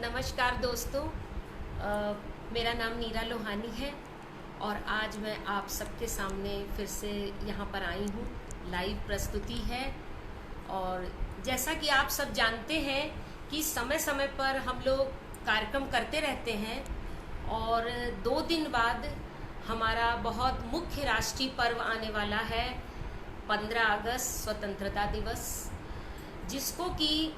नमस्कार दोस्तों। मेरा नाम नीरा लोहानी है और आज मैं आप सबके सामने फिर से यहाँ पर आई हूँ। लाइव प्रस्तुति है और जैसा कि आप सब जानते हैं कि समय समय पर हम लोग कार्यक्रम करते रहते हैं और 2 दिन बाद हमारा बहुत मुख्य राष्ट्रीय पर्व आने वाला है, 15 अगस्त स्वतंत्रता दिवस, जिसको कि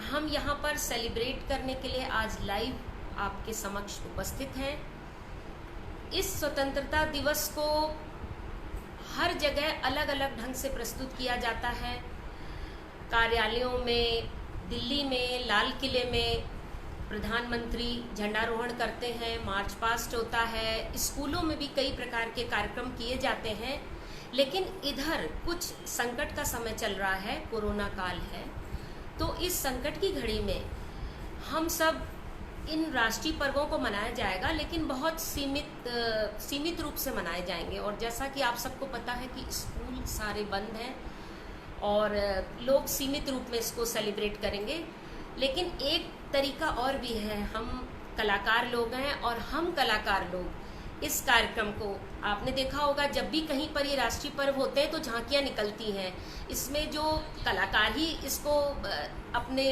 हम यहाँ पर सेलिब्रेट करने के लिए आज लाइव आपके समक्ष उपस्थित हैं। इस स्वतंत्रता दिवस को हर जगह अलग अलग ढंग से प्रस्तुत किया जाता है। कार्यालयों में, दिल्ली में, लाल किले में प्रधानमंत्री झंडारोहण करते हैं, मार्च पास्ट होता है, स्कूलों में भी कई प्रकार के कार्यक्रम किए जाते हैं। लेकिन इधर कुछ संकट का समय चल रहा है, कोरोना काल है, तो इस संकट की घड़ी में हम सब इन राष्ट्रीय पर्वों को मनाया जाएगा, लेकिन बहुत सीमित रूप से मनाए जाएंगे। और जैसा कि आप सबको पता है कि स्कूल सारे बंद हैं और लोग सीमित रूप में इसको सेलिब्रेट करेंगे। लेकिन एक तरीका और भी है, हम कलाकार लोग हैं और हम कलाकार लोग इस कार्यक्रम को, आपने देखा होगा जब भी कहीं पर ये राष्ट्रीय पर्व होते हैं तो झांकियां निकलती हैं, इसमें जो कलाकार ही इसको अपने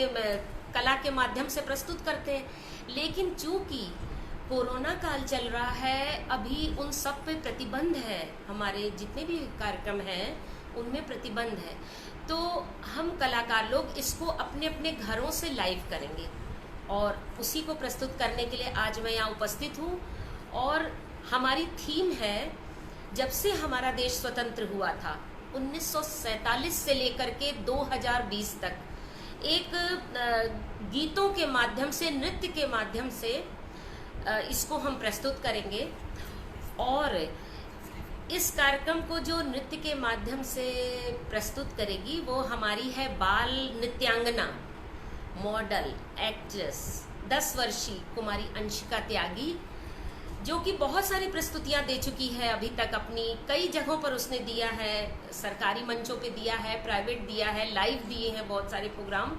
कला के माध्यम से प्रस्तुत करते हैं। लेकिन चूंकि कोरोना काल चल रहा है, अभी उन सब पे प्रतिबंध है, हमारे जितने भी कार्यक्रम हैं उनमें प्रतिबंध है, तो हम कलाकार लोग इसको अपने अपने घरों से लाइव करेंगे और उसी को प्रस्तुत करने के लिए आज मैं यहाँ उपस्थित हूँ। और हमारी थीम है, जब से हमारा देश स्वतंत्र हुआ था 1947 से लेकर के 2020 तक, एक गीतों के माध्यम से, नृत्य के माध्यम से इसको हम प्रस्तुत करेंगे। और इस कार्यक्रम को जो नृत्य के माध्यम से प्रस्तुत करेगी वो हमारी है बाल नृत्यांगना, मॉडल, एक्ट्रेस, 10 वर्षीय कुमारी अंशिका त्यागी, जो कि बहुत सारी प्रस्तुतियां दे चुकी है अभी तक। अपनी कई जगहों पर उसने दिया है, सरकारी मंचों पे दिया है, प्राइवेट दिया है, लाइव दिए हैं बहुत सारे प्रोग्राम।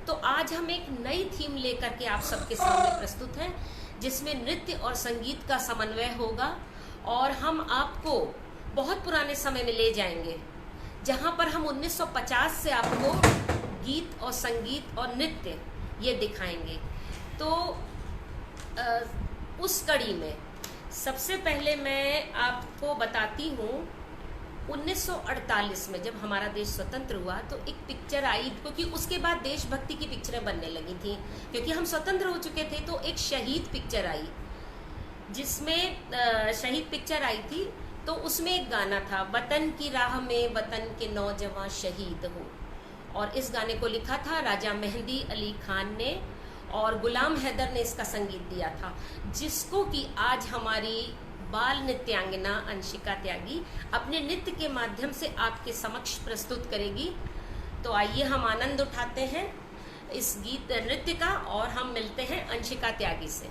तो आज हम एक नई थीम लेकर के आप सबके सामने प्रस्तुत हैं, जिसमें नृत्य और संगीत का समन्वय होगा और हम आपको बहुत पुराने समय में ले जाएंगे, जहां पर हम 1950 से आपको गीत और संगीत और नृत्य ये दिखाएंगे। तो उस कड़ी में सबसे पहले मैं आपको बताती हूँ, 1948 में जब हमारा देश स्वतंत्र हुआ तो एक पिक्चर आई, क्योंकि उसके बाद देशभक्ति की पिक्चरें बनने लगी थी, क्योंकि हम स्वतंत्र हो चुके थे। तो एक शहीद पिक्चर आई, जिसमें शहीद पिक्चर आई थी, तो उसमें एक गाना था, वतन की राह में वतन के नौजवान शहीद हो। और इस गाने को लिखा था राजा मेहंदी अली खान ने और गुलाम हैदर ने इसका संगीत दिया था, जिसको कि आज हमारी बाल नृत्यांगना अंशिका त्यागी अपने नृत्य के माध्यम से आपके समक्ष प्रस्तुत करेगी। तो आइए हम आनंद उठाते हैं इस गीत नृत्य का और हम मिलते हैं अंशिका त्यागी से।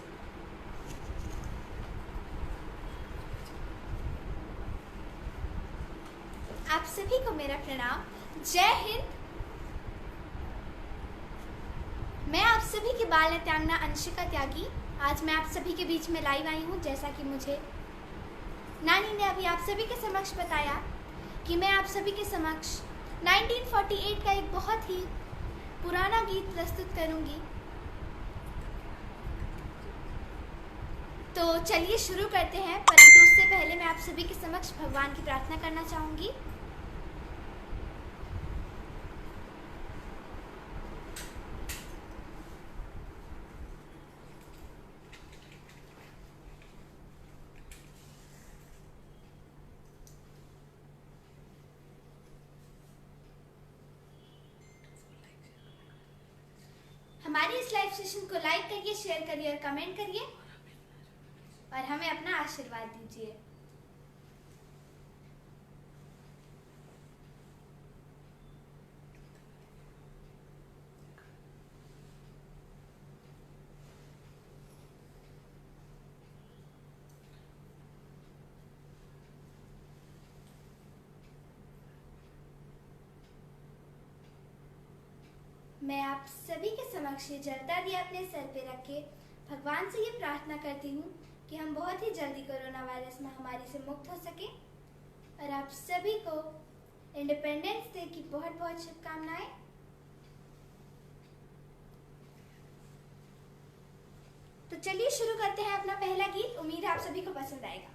आप सभी को मेरा प्रणाम, जय हिंद। मैं आप सभी की बाल नृत्यांगना अंशिका त्यागी आज मैं आप सभी के बीच में लाइव आई हूँ। जैसा कि मुझे नानी ने अभी आप सभी के समक्ष बताया कि मैं आप सभी के समक्ष 1948 का एक बहुत ही पुराना गीत प्रस्तुत करूंगी। तो चलिए शुरू करते हैं, परंतु उससे पहले मैं आप सभी के समक्ष भगवान की प्रार्थना करना चाहूंगी। हमारे इस लाइव सेशन को लाइक करिए, शेयर करिए और कमेंट करिए और हमें अपना आशीर्वाद दीजिए। मैं आप सभी के समक्ष ये जलता दिया अपने सर पे रख के भगवान से ये प्रार्थना करती हूँ कि हम बहुत ही जल्दी कोरोना वायरस महामारी से मुक्त हो सके और आप सभी को इंडिपेंडेंस डे की बहुत बहुत शुभकामनाएं। तो चलिए शुरू करते हैं अपना पहला गीत। उम्मीद है आप सभी को पसंद आएगा।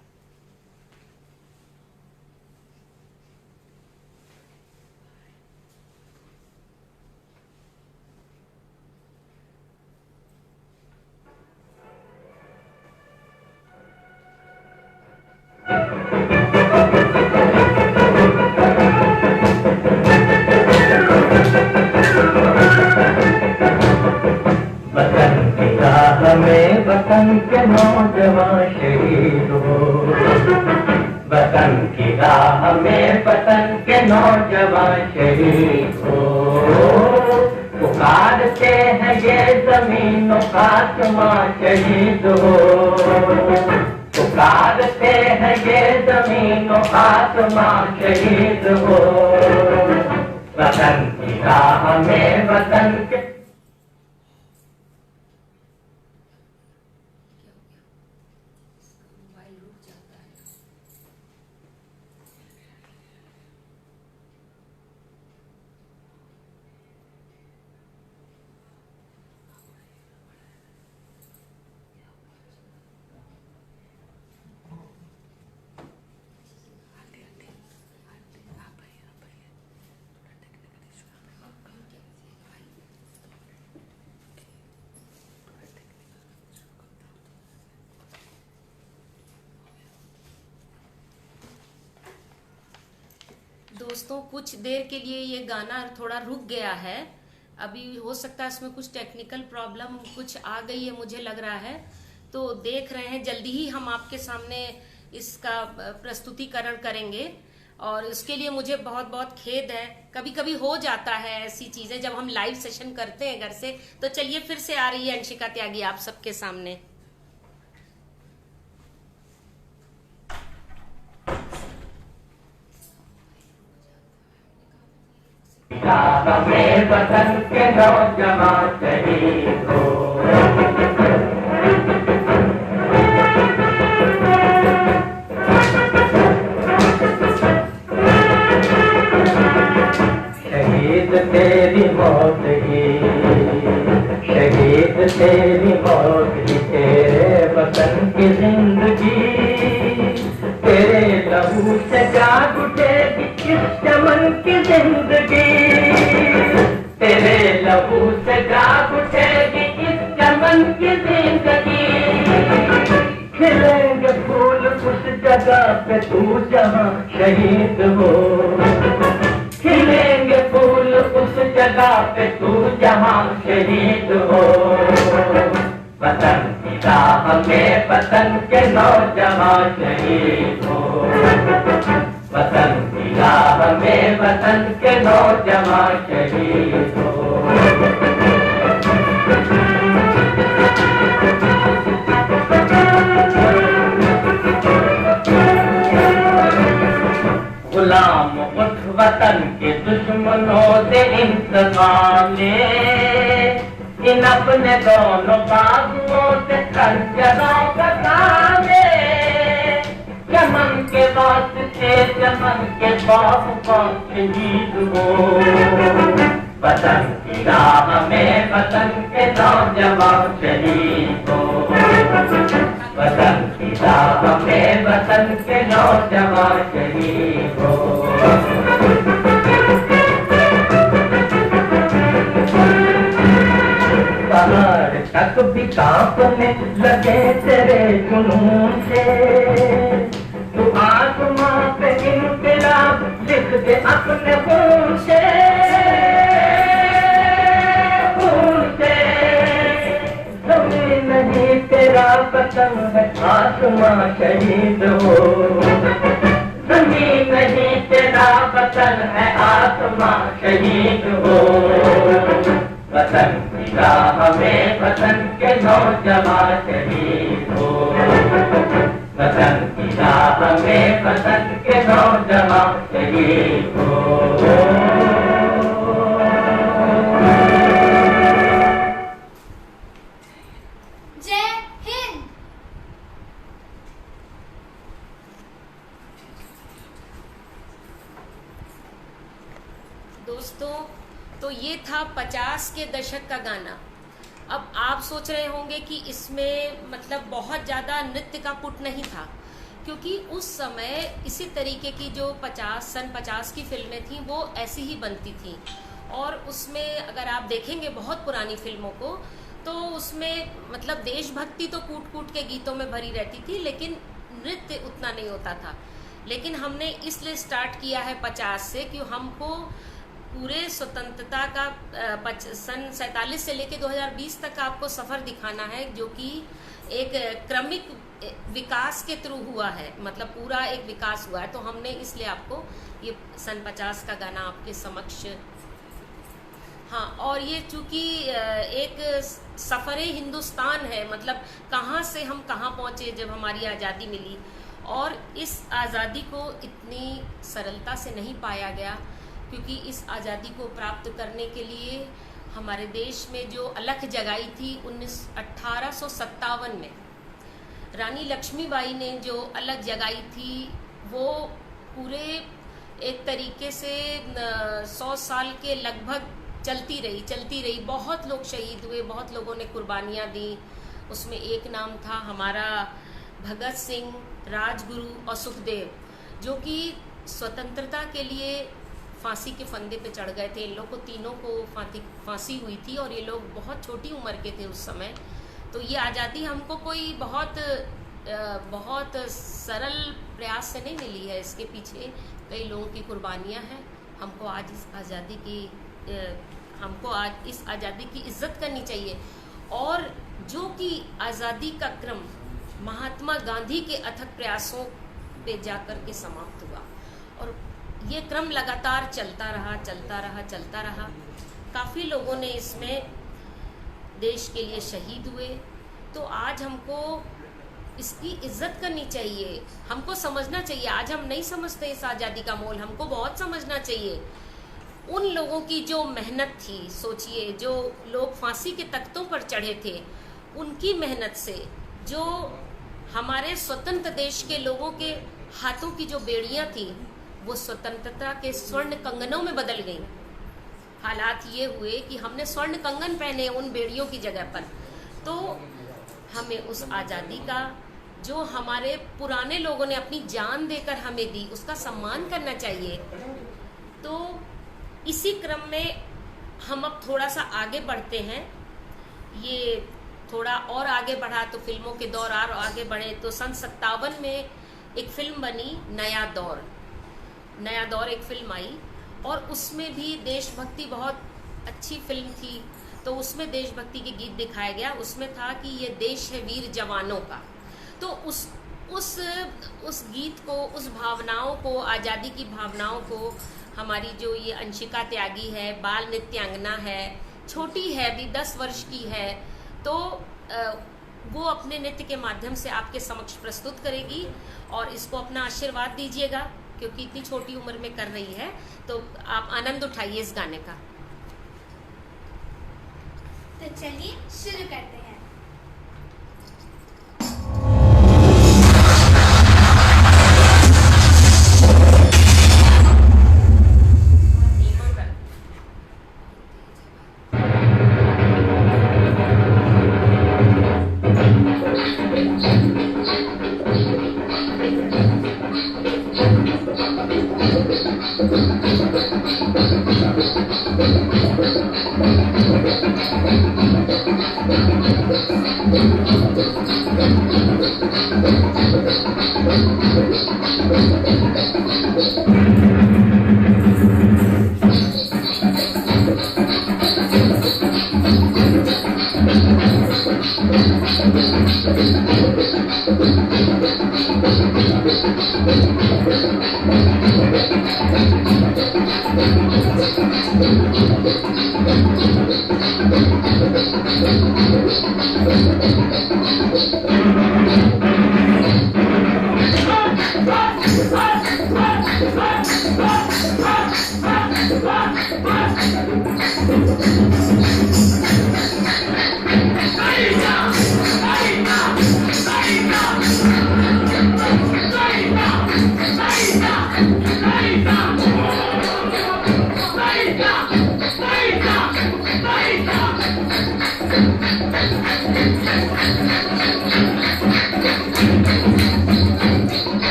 वतन के नौजवान शहीद हो, वतन की राह में वतन के नौजवान शहीद हो। पुकारते हैं ये जमीन का आसमां शहीद हो, पुकारते हैं ये जमीन का आसमां शहीद हो। वतन की राह में वतन के दोस्तों, कुछ देर के लिए ये गाना थोड़ा रुक गया है। अभी हो सकता है इसमें कुछ टेक्निकल प्रॉब्लम कुछ आ गई है, मुझे लग रहा है। तो देख रहे हैं, जल्दी ही हम आपके सामने इसका प्रस्तुतिकरण करेंगे और इसके लिए मुझे बहुत बहुत खेद है। कभी कभी हो जाता है ऐसी चीजें जब हम लाइव सेशन करते हैं घर से। तो चलिए फिर से आ रही है अंशिका त्यागी आप सबके सामने। में वतन के नौजवान शहीद हो, शहीद तेरी मौत ही, शहीद तेरी मौत ही तेरे वतन की जिंदगी। तेरे लहू से जाग उठेगी इस चमन की जिंदगी, तेरे लहू से जाग उठेगी इस चमन की जिंदगी। खिलेंगे फूल उस जगह पे तू जहाँ शहीद हो, खिलेंगे फूल उस जगह पे तू जहाँ शहीद हो। वतन की राह में वतन के नौजवान शहीद हो, वतन की राह में वतन के नौजवान शहीद हो। गुलाम उठ वतन के दुश्मनों से इंतकाम ले, इन अपने दोनों बाजुओं से खंजरों का काम है। चमन के वास्ते चमन के बाबू का शहीद हो, वतन की राह में वतन के नौजवान शहीद हो, वतन की राह में वतन के नौजवान शहीद हो। पहाड़ तक भी कांपने लगे तेरे जुनून से, तू आसमां पे इनकलाब लिख दे अपने खून से, खून से। जमीन नहीं तेरा वतन है आसमां शहीद हो, जमीन नहीं तेरा वतन है आसमां शहीद हो। वतन की राह में वतन के नौजवान शहीद हो, वतन की राह में वतन के नौजवान शहीद हो। दोस्तों, तो ये था 50 के दशक का गाना। अब आप सोच रहे होंगे कि इसमें मतलब बहुत ज़्यादा नृत्य का पुट नहीं था, क्योंकि उस समय इसी तरीके की जो सन 50 की फिल्में थी वो ऐसी ही बनती थी। और उसमें अगर आप देखेंगे बहुत पुरानी फिल्मों को, तो उसमें मतलब देशभक्ति तो कूट कूट के गीतों में भरी रहती थी, लेकिन नृत्य उतना नहीं होता था। लेकिन हमने इसलिए स्टार्ट किया है 50 से कि हमको पूरे स्वतंत्रता का सन 47 से लेकर 2020 तक का आपको सफ़र दिखाना है, जो कि एक क्रमिक विकास के थ्रू हुआ है, मतलब पूरा एक विकास हुआ है। तो हमने इसलिए आपको ये सन 50 का गाना आपके समक्ष, हाँ, और ये चूँकि एक सफ़रे हिंदुस्तान है, मतलब कहाँ से हम कहाँ पहुँचे जब हमारी आज़ादी मिली। और इस आज़ादी को इतनी सरलता से नहीं पाया गया, क्योंकि इस आज़ादी को प्राप्त करने के लिए हमारे देश में जो अलख जगाई थी 1857 में रानी लक्ष्मीबाई ने जो अलख जगाई थी, वो पूरे एक तरीके से 100 साल के लगभग चलती रही। बहुत लोग शहीद हुए, बहुत लोगों ने कुर्बानियाँ दी। उसमें एक नाम था हमारा भगत सिंह, राजगुरु और सुखदेव, जो कि स्वतंत्रता के लिए फांसी के फंदे पे चढ़ गए थे। इन लोग को तीनों को फांसी हुई थी, और ये लोग बहुत छोटी उम्र के थे उस समय। तो ये आज़ादी हमको कोई बहुत सरल प्रयास से नहीं मिली है, इसके पीछे कई लोगों की कुर्बानियाँ हैं। हमको आज इस आज़ादी की इज्जत करनी चाहिए। और जो कि आज़ादी का क्रम महात्मा गांधी के अथक प्रयासों पे जाकर के समाप्त हुआ, और ये क्रम लगातार चलता रहा। काफ़ी लोगों ने इसमें देश के लिए शहीद हुए। तो आज हमको इसकी इज्जत करनी चाहिए, हमको समझना चाहिए। आज हम नहीं समझते इस आज़ादी का मोल, हमको बहुत समझना चाहिए। उन लोगों की जो मेहनत थी, सोचिए, जो लोग फांसी के तख्तों पर चढ़े थे, उनकी मेहनत से जो हमारे स्वतंत्र देश के लोगों के हाथों की जो बेड़ियां थी, वो स्वतंत्रता के स्वर्ण कंगनों में बदल गई। हालात ये हुए कि हमने स्वर्ण कंगन पहने उन बेड़ियों की जगह पर। तो हमें उस आज़ादी का, जो हमारे पुराने लोगों ने अपनी जान देकर हमें दी, उसका सम्मान करना चाहिए। तो इसी क्रम में हम अब थोड़ा सा आगे बढ़ते हैं। ये थोड़ा और आगे बढ़ा तो फिल्मों के दौर और आगे बढ़े, तो सन 57 में एक फिल्म बनी नया दौर एक फिल्म आई, और उसमें भी देशभक्ति, बहुत अच्छी फिल्म थी। तो उसमें देशभक्ति के गीत दिखाया गया। उसमें था कि ये देश है वीर जवानों का। तो उस गीत को, उस भावनाओं को, आज़ादी की भावनाओं को, हमारी जो ये अंशिका त्यागी है, बाल नृत्यांगना है, छोटी है भी, 10 वर्ष की है, तो वो अपने नृत्य के माध्यम से आपके समक्ष प्रस्तुत करेगी। और इसको अपना आशीर्वाद दीजिएगा, क्योंकि इतनी छोटी उम्र में कर रही है। तो आप आनंद उठाइए इस गाने का। तो चलिए शुरू करते हैं।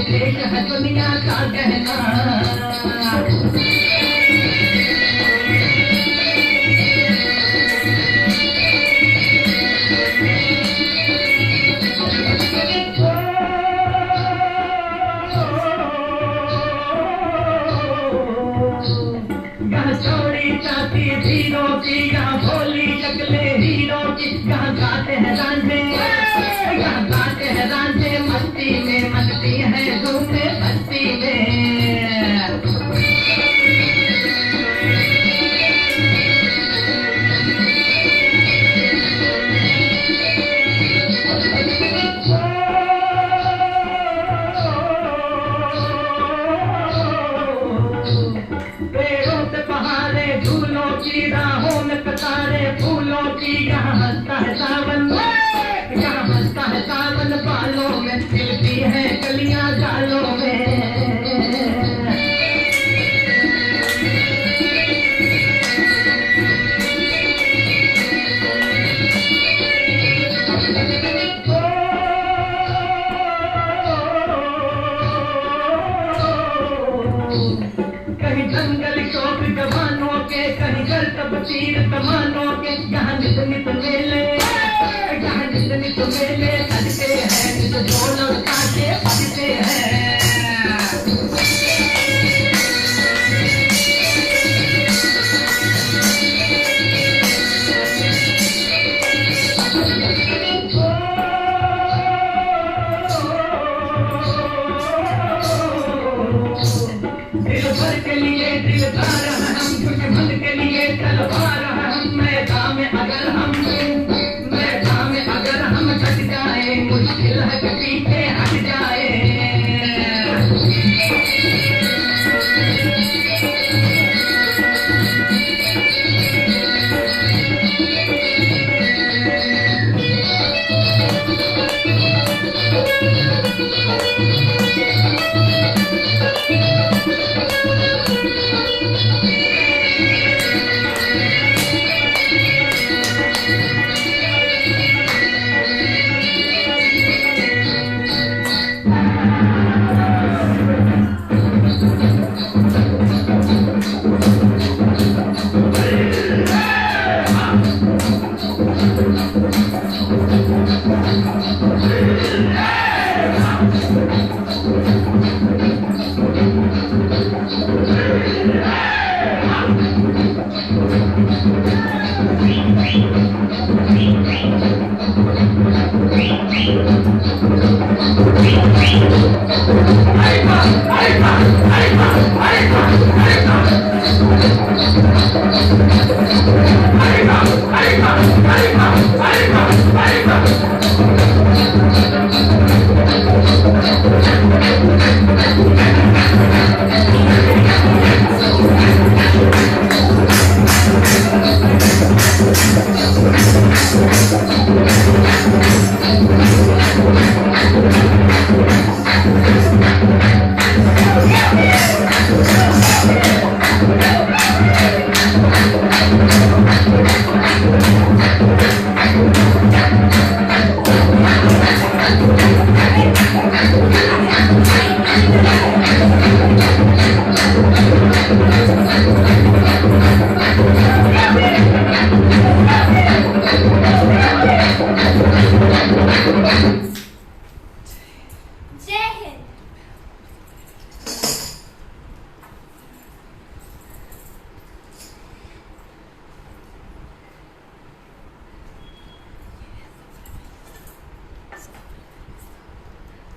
देश है दुनिया का कहना। छोड़ी जाती हीरो की, यहाँ भोली शक्ले हीरो की, यहाँ गाते हैं रांझे, यहाँ गाते हैं रांझे, मस्ती में मस्ती है घूमे बस्ती में। राहों में कतारे फूलों की, यहाँ हंसता है सावन, यहाँ हंसता है सावन, बालों में खिलती है कलियां जालों में। कहीं जंगल शौक जवानों के, कहीं घर तब तीर कमानों के, यहाँ नित नित मेले, यहाँ नित नित मेले लगते हैं, नित ढोल काटे बजते हैं। दिल भर के लिए दिलदार हैं हम, दुश्मन के लिए तलवार हैं हम। मैदान में अगर हम डट जाए, मुश्किल है कि पीछे हट जाए।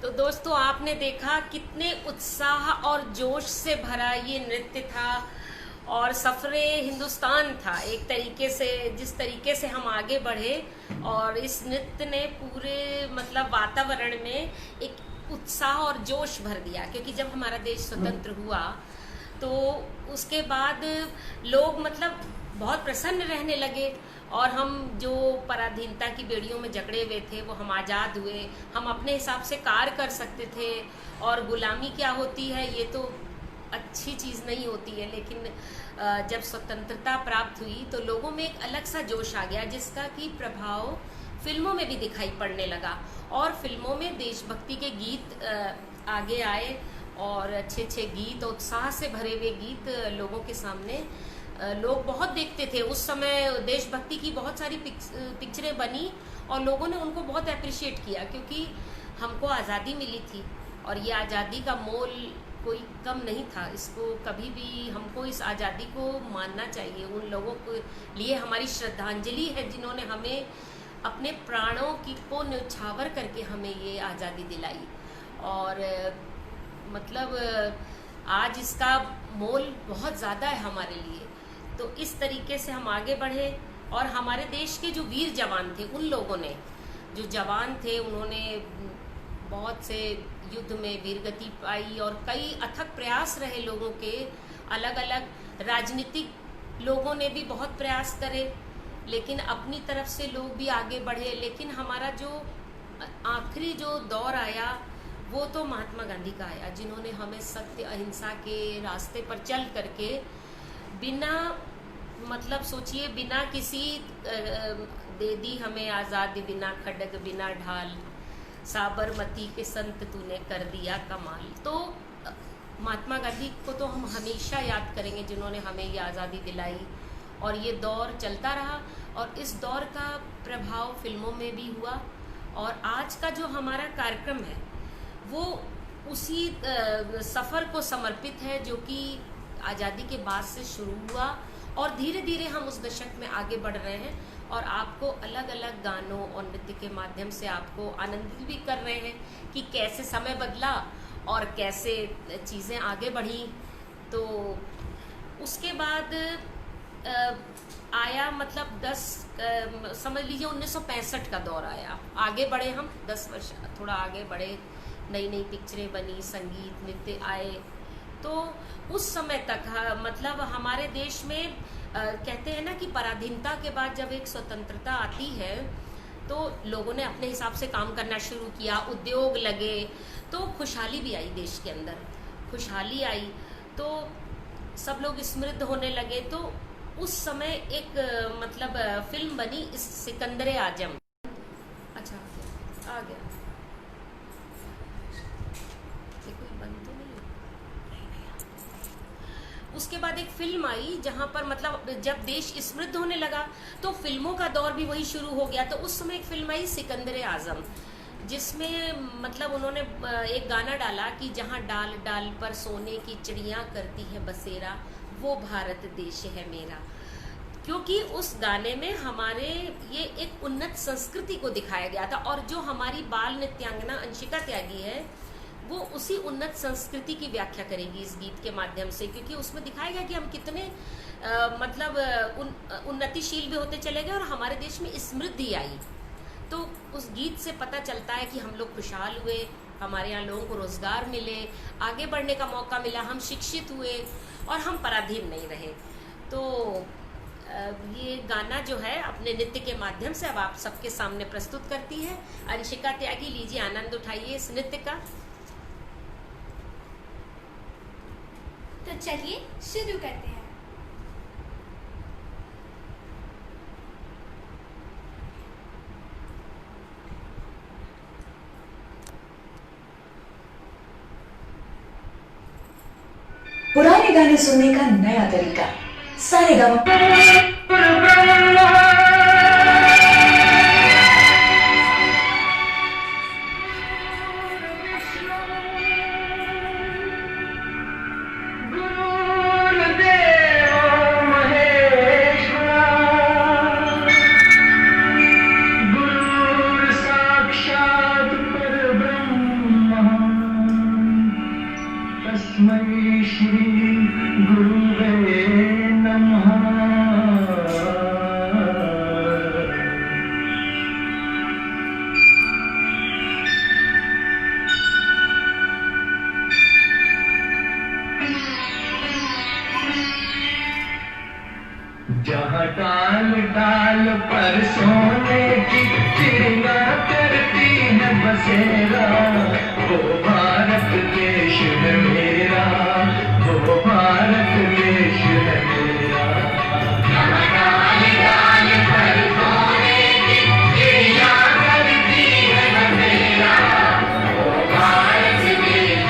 तो दोस्तों आपने देखा कितने उत्साह और जोश से भरा ये नृत्य था और सफरे हिंदुस्तान था एक तरीके से। जिस तरीके से हम आगे बढ़े और इस नृत्य ने पूरे मतलब वातावरण में एक उत्साह और जोश भर दिया, क्योंकि जब हमारा देश स्वतंत्र हुआ तो उसके बाद लोग मतलब बहुत प्रसन्न रहने लगे और हम जो पराधीनता की बेड़ियों में जकड़े हुए थे वो हम आज़ाद हुए, हम अपने हिसाब से कार्य कर सकते थे। और गुलामी क्या होती है ये तो अच्छी चीज़ नहीं होती है, लेकिन जब स्वतंत्रता प्राप्त हुई तो लोगों में एक अलग सा जोश आ गया जिसका कि प्रभाव फिल्मों में भी दिखाई पड़ने लगा। और फिल्मों में देशभक्ति के गीत आगे आए और अच्छे अच्छे गीत, उत्साह से भरे हुए गीत लोगों के सामने लोग बहुत देखते थे। उस समय देशभक्ति की बहुत सारी पिक्चरें बनी और लोगों ने उनको बहुत अप्रिशिएट किया, क्योंकि हमको आज़ादी मिली थी और ये आज़ादी का मोल कोई कम नहीं था। इसको कभी भी हमको इस आज़ादी को मानना चाहिए। उन लोगों के लिए हमारी श्रद्धांजलि है जिन्होंने हमें अपने प्राणों को न्यौछावर करके हमें ये आज़ादी दिलाई। और मतलब आज इसका मोल बहुत ज़्यादा है हमारे लिए। तो इस तरीके से हम आगे बढ़े और हमारे देश के जो वीर जवान थे, उन लोगों ने, जो जवान थे, उन्होंने बहुत से युद्ध में वीरगति पाई और कई अथक प्रयास रहे लोगों के। अलग अलग राजनीतिक लोगों ने भी बहुत प्रयास करे, लेकिन अपनी तरफ से लोग भी आगे बढ़े। लेकिन हमारा जो आखिरी जो दौर आया वो तो महात्मा गांधी का आया, जिन्होंने हमें सत्य अहिंसा के रास्ते पर चल करके बिना मतलब सोचिए बिना किसी दे दी हमें आज़ादी, बिना खड्ग बिना ढाल, साबरमती के संत तूने कर दिया कमाल। तो महात्मा गांधी को तो हम हमेशा याद करेंगे जिन्होंने हमें ये आज़ादी दिलाई। और ये दौर चलता रहा और इस दौर का प्रभाव फिल्मों में भी हुआ। और आज का जो हमारा कार्यक्रम है वो उसी सफ़र को समर्पित है जो कि आज़ादी के बाद से शुरू हुआ और धीरे धीरे हम उस दशक में आगे बढ़ रहे हैं और आपको अलग अलग गानों और नृत्य के माध्यम से आपको आनंदित भी कर रहे हैं कि कैसे समय बदला और कैसे चीज़ें आगे बढ़ी। तो उसके बाद आया मतलब 10 समझ लीजिए 1965 का दौर आया। आगे बढ़े हम 10 वर्ष थोड़ा आगे बढ़े, नई नई पिक्चरें बनी, संगीत नृत्य आए। तो उस समय तक मतलब हमारे देश में कहते हैं ना कि पराधीनता के बाद जब एक स्वतंत्रता आती है तो लोगों ने अपने हिसाब से काम करना शुरू किया, उद्योग लगे, तो खुशहाली भी आई देश के अंदर। खुशहाली आई तो सब लोग समृद्ध होने लगे। तो उस समय एक मतलब फिल्म बनी इस सिकंदर आजम। अच्छा आ गया उसके बाद एक फिल्म आई जहाँ पर मतलब जब देश समृद्ध होने लगा तो फिल्मों का दौर भी वही शुरू हो गया। तो उस समय एक फिल्म आई सिकंदर आजम, जिसमें मतलब उन्होंने एक गाना डाला कि जहाँ डाल डाल पर सोने की चिड़ियाँ करती है बसेरा, वो भारत देश है मेरा। क्योंकि उस गाने में हमारे ये एक उन्नत संस्कृति को दिखाया गया था और जो हमारी बाल नृत्यांगना अंशिका त्यागी है वो उसी उन्नत संस्कृति की व्याख्या करेगी इस गीत के माध्यम से, क्योंकि उसमें दिखाया गया कि हम कितने मतलब उन्नतिशील भी होते चले गए और हमारे देश में समृद्धि आई। तो उस गीत से पता चलता है कि हम लोग खुशहाल हुए, हमारे यहाँ लोगों को रोजगार मिले, आगे बढ़ने का मौका मिला, हम शिक्षित हुए और हम पराधीन नहीं रहे। तो ये गाना जो है अपने नृत्य के माध्यम से अब आप सबके सामने प्रस्तुत करती है अंशिका त्यागी। लीजिए आनंद उठाइए इस नृत्य का। तो चलिए शुरू करते हैं। पुराने गाने सुनने का नया तरीका, सारेगामा। जहाँ डाल डाल पर सोने की चिड़िया करती है बसेरा, वो भारत देश है मेरा, वो भारत देश है मेरा। जहाँ डाल डाल पर सोने की चिड़िया करती है बसेरा, वो भारत देश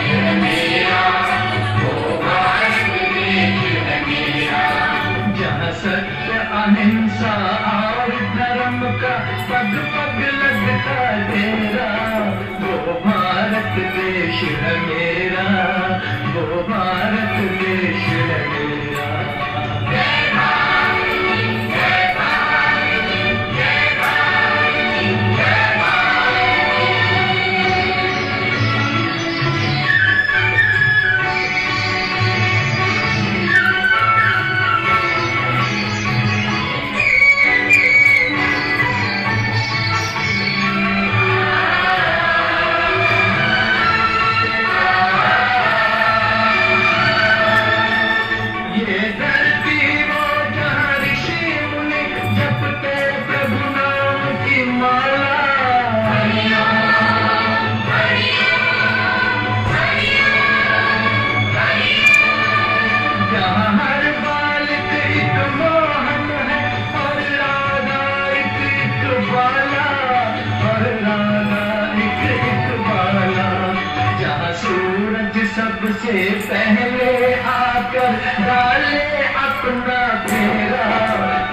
से पहले आकर डाले अपना फेरा,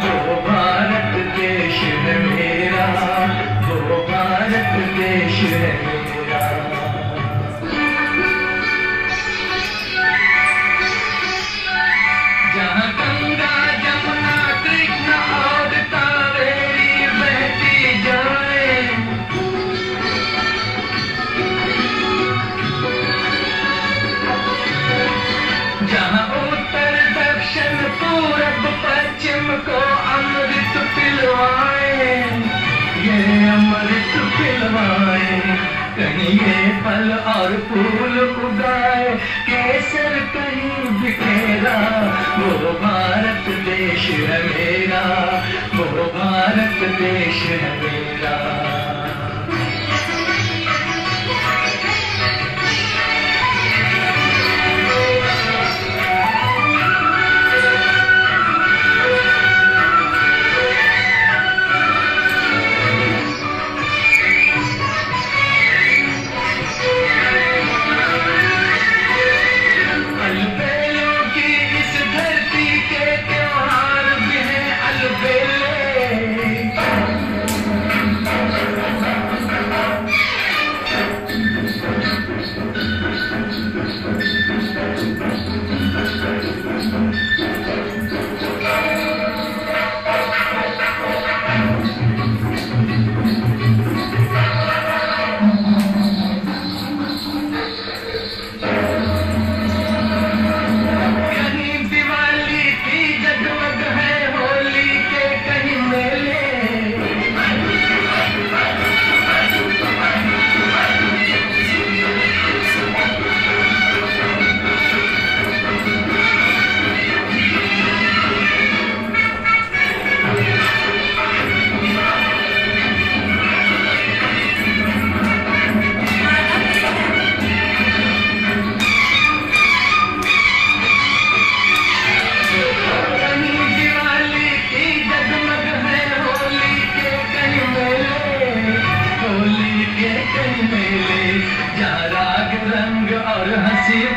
वो भारत देश है मेरा, वो भारत देश है मेरा। जहाँ गंगा जमुना कृष्ण और कावेरी बहती जाए, जहाँ उत्तर दक्षिण पूरब पश्चिम को अमृत पिलवाए, ये अमृत पिलवाए। कहीं ये फल और फूल उगाए, केसर कहीं बिखेरा, वो भारत देश है मेरा, वो भारत देश है मेरा।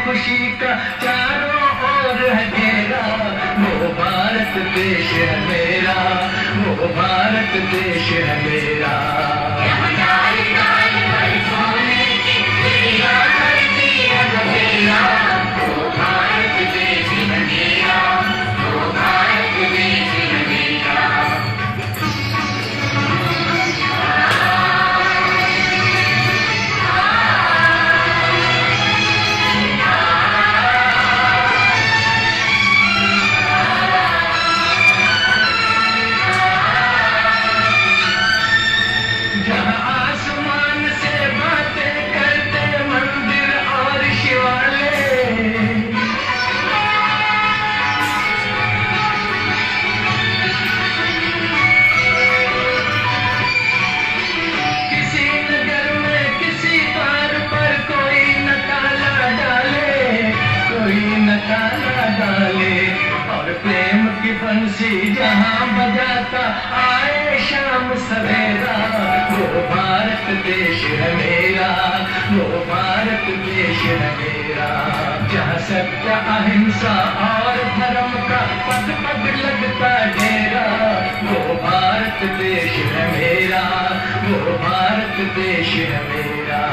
खुशी का चारों ओर है घेरा, वो भारत देश है मेरा, वो भारत देश है मेरा। बंसी जहाँ बजाता आए शाम सवेरा, वो भारत देश है मेरा, वो भारत देश है मेरा। जहाँ सत्य अहिंसा और धर्म का पग पग लगता डेरा, वो भारत देश है मेरा, वो भारत देश है मेरा।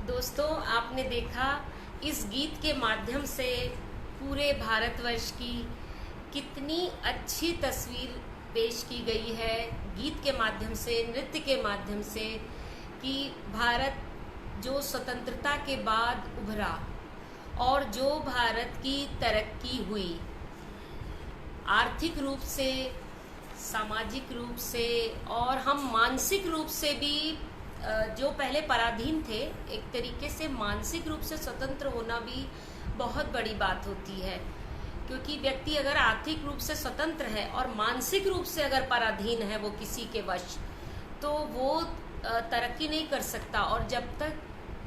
दोस्तों, आपने देखा इस गीत के माध्यम से पूरे भारतवर्ष की कितनी अच्छी तस्वीर पेश की गई है, गीत के माध्यम से, नृत्य के माध्यम से, कि भारत जो स्वतंत्रता के बाद उभरा और जो भारत की तरक्की हुई, आर्थिक रूप से, सामाजिक रूप से और हम मानसिक रूप से भी जो पहले पराधीन थे, एक तरीके से मानसिक रूप से स्वतंत्र होना भी बहुत बड़ी बात होती है। क्योंकि व्यक्ति अगर आर्थिक रूप से स्वतंत्र है और मानसिक रूप से अगर पराधीन है वो किसी के वश, तो वो तरक्की नहीं कर सकता। और जब तक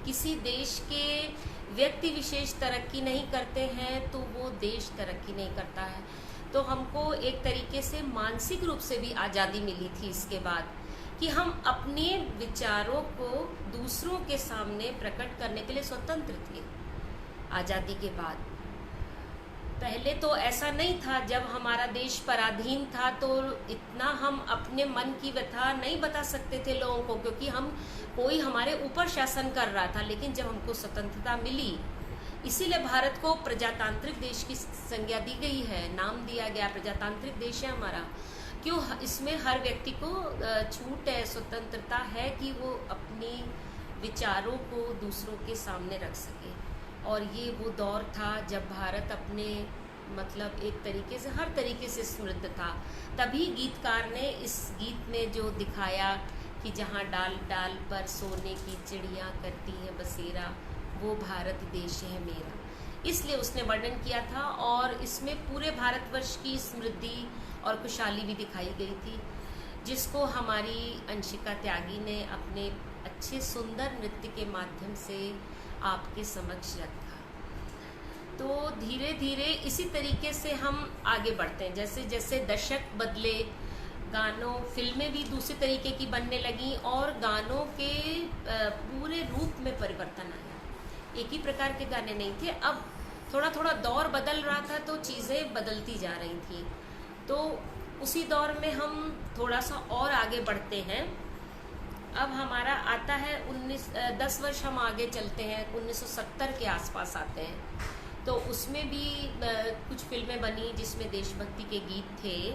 किसी देश के व्यक्ति विशेष तरक्की नहीं करते हैं तो वो देश तरक्की नहीं करता है। तो हमको एक तरीके से मानसिक रूप से भी आज़ादी मिली थी इसके बाद, कि हम अपने विचारों को दूसरों के सामने प्रकट करने के लिए स्वतंत्र थे आज़ादी के बाद। पहले तो ऐसा नहीं था, जब हमारा देश पराधीन था तो इतना हम अपने मन की व्यथा नहीं बता सकते थे लोगों को, क्योंकि हम कोई हमारे ऊपर शासन कर रहा था। लेकिन जब हमको स्वतंत्रता मिली, इसीलिए भारत को प्रजातांत्रिक देश की संज्ञा दी गई है, नाम दिया गया, प्रजातांत्रिक देश है हमारा। क्यों? इसमें हर व्यक्ति को छूट है, स्वतंत्रता है कि वो अपने विचारों को दूसरों के सामने रख सके। और ये वो दौर था जब भारत अपने मतलब एक तरीके से हर तरीके से समृद्ध था। तभी गीतकार ने इस गीत में जो दिखाया कि जहाँ डाल डाल पर सोने की चिड़िया करती है बसेरा, वो भारत देश है मेरा, इसलिए उसने वर्णन किया था। और इसमें पूरे भारतवर्ष की समृद्धि और खुशहाली भी दिखाई गई थी, जिसको हमारी अंशिका त्यागी ने अपने अच्छे सुंदर नृत्य के माध्यम से आपके समक्ष रखा। तो धीरे धीरे इसी तरीके से हम आगे बढ़ते हैं। जैसे जैसे दशक बदले, गानों फिल्में भी दूसरे तरीके की बनने लगी और गानों के पूरे रूप में परिवर्तन आया। एक ही प्रकार के गाने नहीं थे, अब थोड़ा थोड़ा दौर बदल रहा था तो चीज़ें बदलती जा रही थी। तो उसी दौर में हम थोड़ा सा और आगे बढ़ते हैं। अब हमारा आता है 10 वर्ष हम आगे चलते हैं, 1970 के आसपास आते हैं। तो उसमें भी कुछ फिल्में बनी जिसमें देशभक्ति के गीत थे।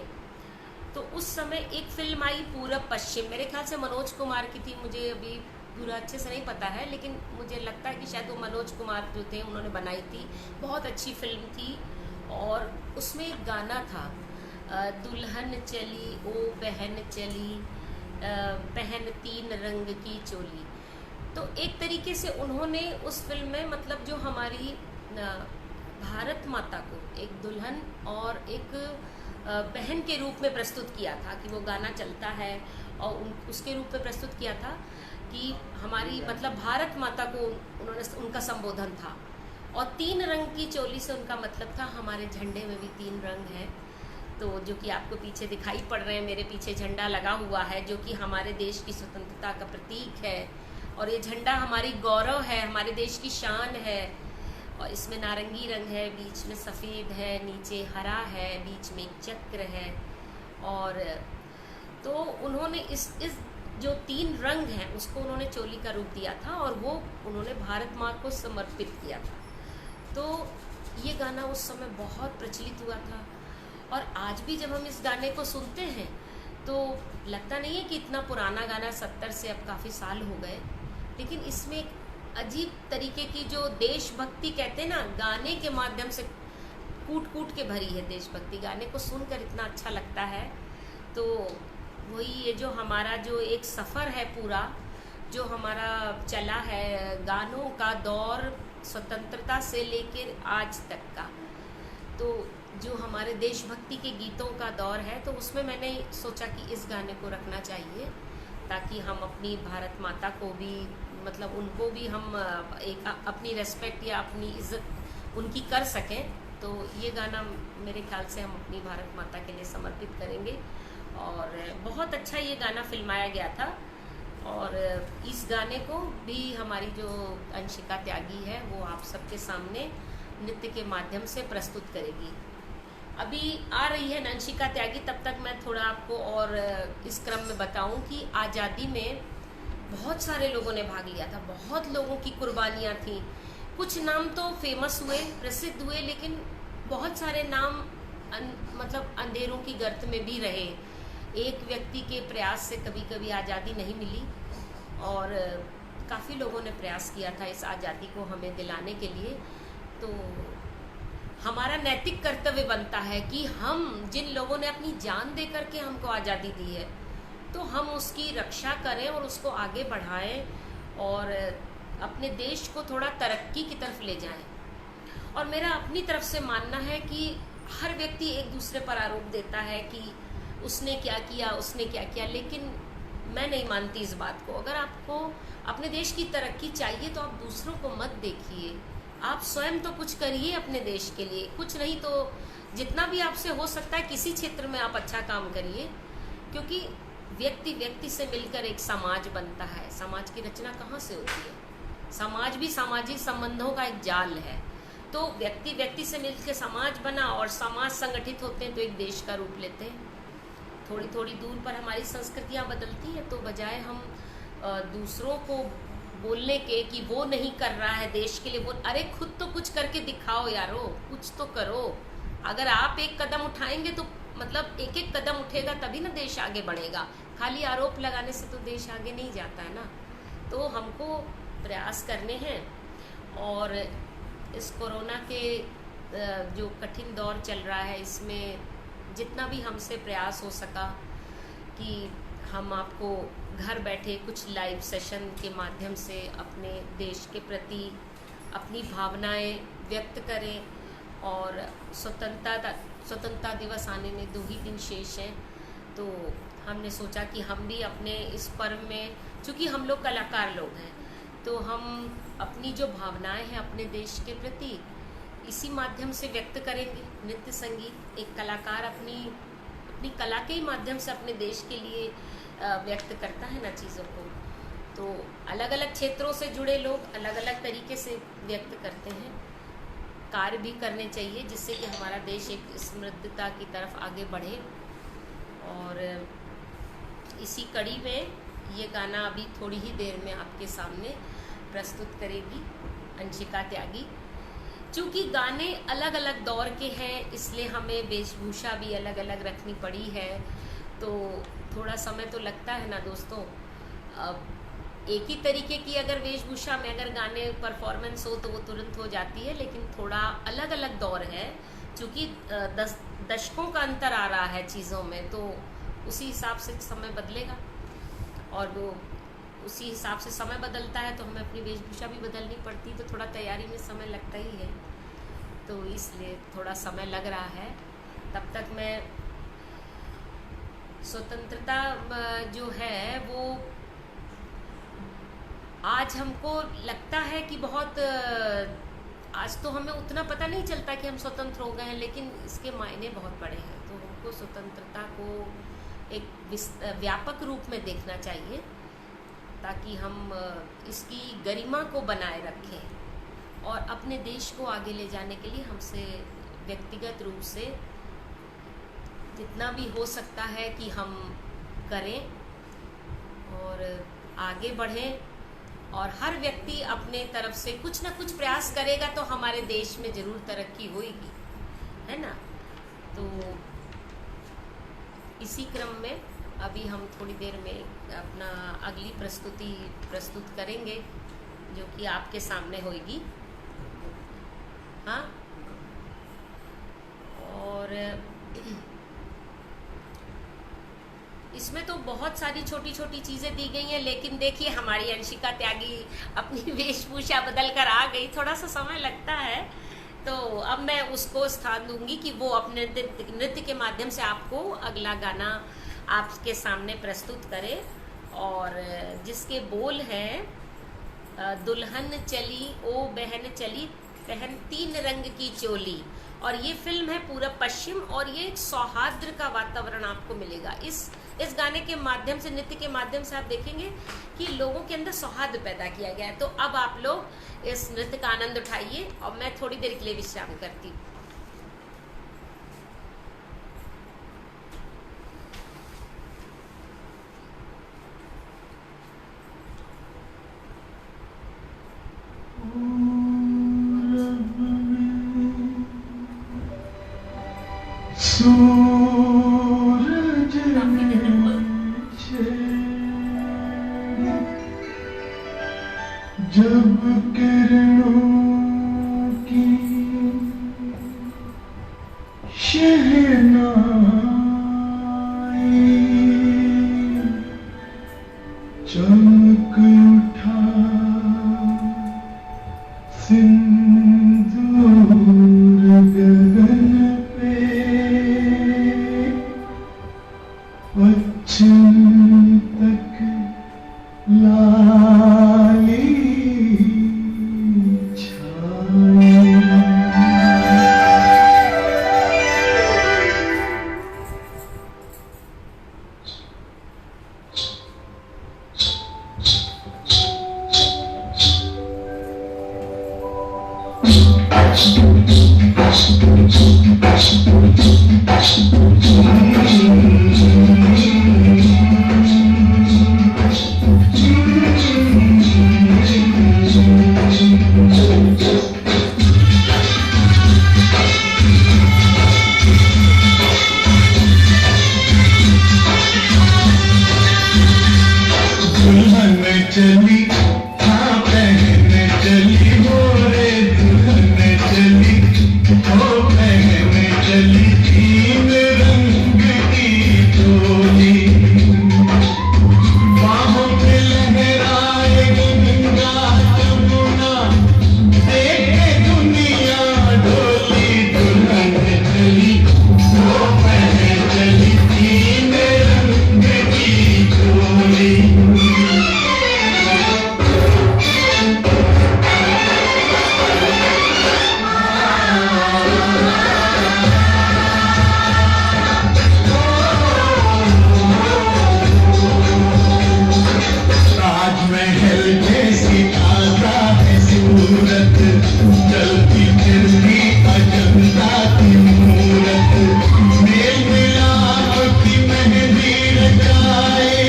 तो उस समय एक फिल्म आई पूरब पश्चिम, मेरे ख्याल से मनोज कुमार की थी, मुझे अभी पूरा अच्छे से नहीं पता है, लेकिन मुझे लगता है कि शायद वो मनोज कुमार जो थे उन्होंने बनाई थी। बहुत अच्छी फिल्म थी। और उसमें एक गाना था, दुल्हन चली ओ बहन चली, पहन 3 रंग की चोली। तो एक तरीके से उन्होंने उस फिल्म में मतलब जो हमारी भारत माता को एक दुल्हन और एक बहन के रूप में प्रस्तुत किया था, कि वो गाना चलता है और उसके रूप में प्रस्तुत किया था कि हमारी मतलब भारत माता को उन्होंने उनका संबोधन था। और 3 रंग की चोली से उनका मतलब था हमारे झंडे में भी 3 रंग हैं। तो जो कि आपको पीछे दिखाई पड़ रहे हैं, मेरे पीछे झंडा लगा हुआ है जो कि हमारे देश की स्वतंत्रता का प्रतीक है। और ये झंडा हमारी गौरव है, हमारे देश की शान है। और इसमें नारंगी रंग है, बीच में सफ़ेद है, नीचे हरा है, बीच में एक चक्र है। और तो उन्होंने इस जो 3 रंग हैं उसको उन्होंने चोली का रूप दिया था और वो उन्होंने भारत माँ को समर्पित किया था। तो ये गाना उस समय बहुत प्रचलित हुआ था। और आज भी जब हम इस गाने को सुनते हैं तो लगता नहीं है कि इतना पुराना गाना, 70 से अब काफ़ी साल हो गए, लेकिन इसमें एक अजीब तरीके की जो देशभक्ति कहते हैं ना, गाने के माध्यम से कूट कूट के भरी है देशभक्ति। गाने को सुनकर इतना अच्छा लगता है। तो वही ये जो हमारा जो एक सफ़र है पूरा, जो हमारा चला है गानों का दौर स्वतंत्रता से लेकर आज तक का, तो जो हमारे देशभक्ति के गीतों का दौर है, तो उसमें मैंने सोचा कि इस गाने को रखना चाहिए ताकि हम अपनी भारत माता को भी मतलब उनको भी हम एक अपनी रेस्पेक्ट या अपनी इज्जत उनकी कर सकें। तो ये गाना मेरे ख्याल से हम अपनी भारत माता के लिए समर्पित करेंगे। और बहुत अच्छा ये गाना फिल्माया गया था। और इस गाने को भी हमारी जो अंशिका त्यागी है वो आप सबके सामने नृत्य के माध्यम से प्रस्तुत करेगी। अभी आ रही है अंशिका त्यागी, तब तक मैं थोड़ा आपको और इस क्रम में बताऊं कि आज़ादी में बहुत सारे लोगों ने भाग लिया था, बहुत लोगों की कुर्बानियाँ थी। कुछ नाम तो फेमस हुए, प्रसिद्ध हुए, लेकिन बहुत सारे नाम मतलब अंधेरों की गर्त में भी रहे। एक व्यक्ति के प्रयास से कभी कभी आज़ादी नहीं मिली और काफ़ी लोगों ने प्रयास किया था इस आज़ादी को हमें दिलाने के लिए। तो हमारा नैतिक कर्तव्य बनता है कि हम जिन लोगों ने अपनी जान दे करके हमको आज़ादी दी है, तो हम उसकी रक्षा करें और उसको आगे बढ़ाएं और अपने देश को थोड़ा तरक्की की तरफ ले जाएं। और मेरा अपनी तरफ से मानना है कि हर व्यक्ति एक दूसरे पर आरोप देता है कि उसने क्या किया, उसने क्या किया, लेकिन मैं नहीं मानती इस बात को। अगर आपको अपने देश की तरक्की चाहिए तो आप दूसरों को मत देखिए, आप स्वयं तो कुछ करिए अपने देश के लिए। कुछ नहीं तो जितना भी आपसे हो सकता है किसी क्षेत्र में आप अच्छा काम करिए, क्योंकि व्यक्ति व्यक्ति से मिलकर एक समाज बनता है। समाज की रचना कहाँ से होती है? समाज भी सामाजिक संबंधों का एक जाल है। तो व्यक्ति व्यक्ति से मिलकर समाज बना और समाज संगठित होते हैं तो एक देश का रूप लेते हैं। थोड़ी थोड़ी दूर पर हमारी संस्कृतियाँ बदलती हैं, तो बजाय हम दूसरों को बोलने के कि वो नहीं कर रहा है देश के लिए, वो अरे खुद तो कुछ करके दिखाओ यारो, कुछ तो करो। अगर आप एक कदम उठाएंगे तो मतलब एक एक कदम उठेगा तभी ना देश आगे बढ़ेगा। खाली आरोप लगाने से तो देश आगे नहीं जाता है ना। तो हमको प्रयास करने हैं और इस कोरोना के जो कठिन दौर चल रहा है, इसमें जितना भी हमसे प्रयास हो सका कि हम आपको घर बैठे कुछ लाइव सेशन के माध्यम से अपने देश के प्रति अपनी भावनाएं व्यक्त करें। और स्वतंत्रता दिवस आने में 2 ही दिन शेष हैं, तो हमने सोचा कि हम भी अपने इस पर्व में, चूँकि हम लोग कलाकार लोग हैं, तो हम अपनी जो भावनाएं हैं अपने देश के प्रति इसी माध्यम से व्यक्त करेंगे। नृत्य संगीत, एक कलाकार अपनी कला के ही माध्यम से अपने देश के लिए व्यक्त करता है ना चीज़ों को। तो अलग अलग क्षेत्रों से जुड़े लोग अलग अलग तरीके से व्यक्त करते हैं। कार्य भी करने चाहिए जिससे कि हमारा देश एक समृद्धता की तरफ आगे बढ़े। और इसी कड़ी में ये गाना अभी थोड़ी ही देर में आपके सामने प्रस्तुत करेगी अंशिका त्यागी। चूँकि गाने अलग अलग दौर के हैं, इसलिए हमें वेशभूषा भी अलग अलग रखनी पड़ी है, तो थोड़ा समय तो लगता है ना दोस्तों। अब एक ही तरीके की अगर वेशभूषा में अगर गाने परफॉर्मेंस हो तो वो तुरंत हो जाती है, लेकिन थोड़ा अलग अलग दौर है, चूँकि 10 दशकों का अंतर आ रहा है चीज़ों में, तो उसी हिसाब से समय बदलेगा। और वो उसी हिसाब से समय बदलता है तो हमें अपनी वेशभूषा भी बदलनी पड़ती, तो थोड़ा तैयारी में समय लगता ही है, तो इसलिए थोड़ा समय लग रहा है। तब तक मैं स्वतंत्रता जो है वो आज हमको लगता है कि बहुत, आज तो हमें उतना पता नहीं चलता कि हम स्वतंत्र हो गए हैं, लेकिन इसके मायने बहुत बड़े हैं। तो हमको स्वतंत्रता को एक व्यापक रूप में देखना चाहिए ताकि हम इसकी गरिमा को बनाए रखें और अपने देश को आगे ले जाने के लिए हमसे व्यक्तिगत रूप से जितना भी हो सकता है कि हम करें और आगे बढ़ें। और हर व्यक्ति अपने तरफ से कुछ ना कुछ प्रयास करेगा तो हमारे देश में ज़रूर तरक्की होगी, है ना। तो इसी क्रम में अभी हम थोड़ी देर में अपना अगली प्रस्तुति प्रस्तुत करेंगे जो कि आपके सामने होगी। हाँ, और इसमें तो बहुत सारी छोटी छोटी चीज़ें दी गई हैं, लेकिन देखिए हमारी अंशिका त्यागी अपनी वेशभूषा बदल कर आ गई। थोड़ा सा समय लगता है, तो अब मैं उसको स्थान दूंगी कि वो अपने नृत्य के माध्यम से आपको अगला गाना आपके सामने प्रस्तुत करे, और जिसके बोल हैं दुल्हन चली ओ बहन चली बहन 3 रंग की चोली। और ये फिल्म है पूरब पश्चिम, और ये एक सौहार्द का वातावरण आपको मिलेगा इस गाने के माध्यम से, नृत्य के माध्यम से। आप देखेंगे कि लोगों के अंदर सौहार्द पैदा किया गया है। तो अब आप लोग इस नृत्य का आनंद उठाइए और मैं थोड़ी देर के लिए विश्राम करती हूँ। जब किरणों की चमक उठा सिंदूर गगन पे, पश्चिम तक लाली छाई। दुल्हन चली, हाँ बहन चली, मोरे दुल्हन चली, ओ बहन चली, तीन रंग की डोली। बाहों में लहराए गंगा यमुना, देखे दुनिया डोली। दुल्हन चली, ओ बहन चली, तीन रंग की डोली। ताजमहल जैसी ताजा है सूरत, चलती फिरती अजंता की मूरत। मेल मिलाप की मेहंदी रचाए,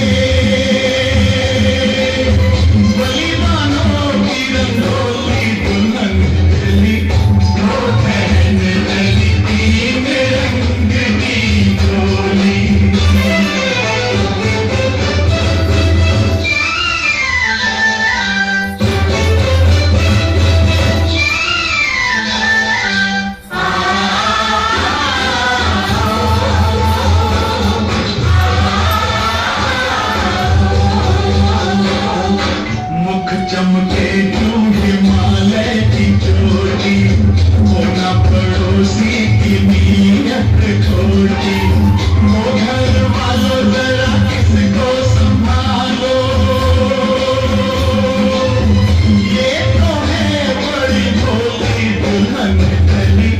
बलिदानों की रंगोली। दुल्हन चली, ओ बहन चली, तीन रंग की डोली। मुख चमके जो हिमालय की चोटी, होना पड़ोसी की नीयत खोटी। वो घर वालों जरा किसको संभालो, ये तो है बड़ी भोली। दुल्हन चली,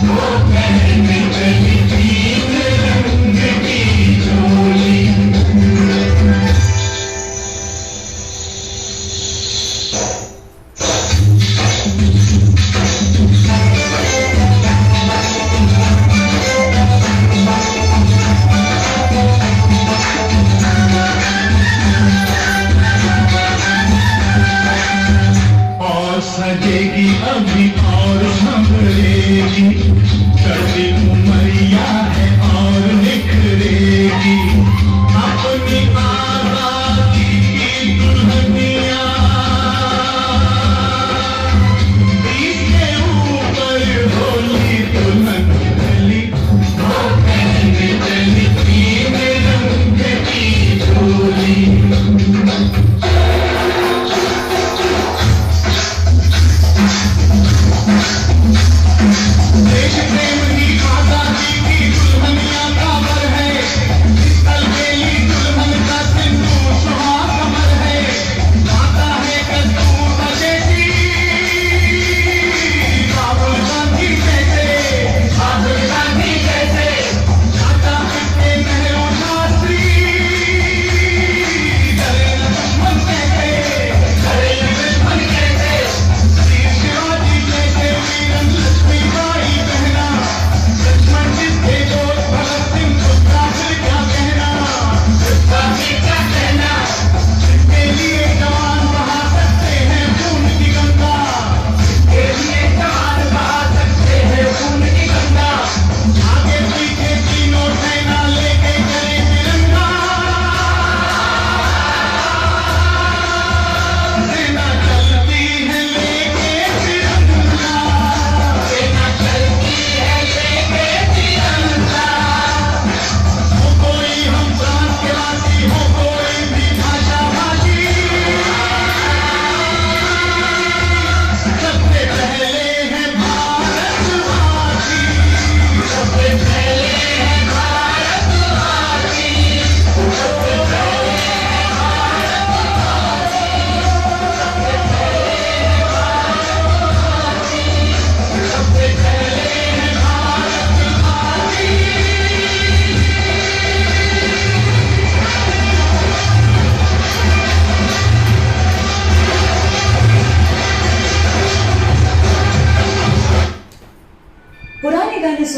वो बहन चली, तीन रंग की चोली।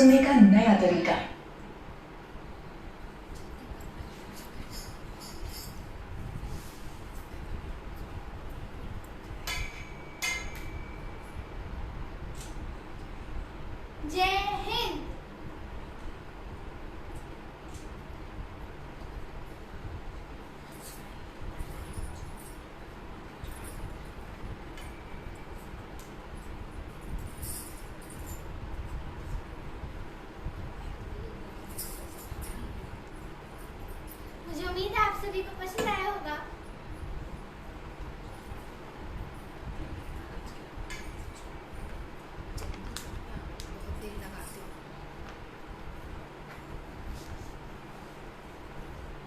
सुनने का नया तरीका। जय हिंद। मुझे उम्मीद है आप सभी को पसंद आया होगा।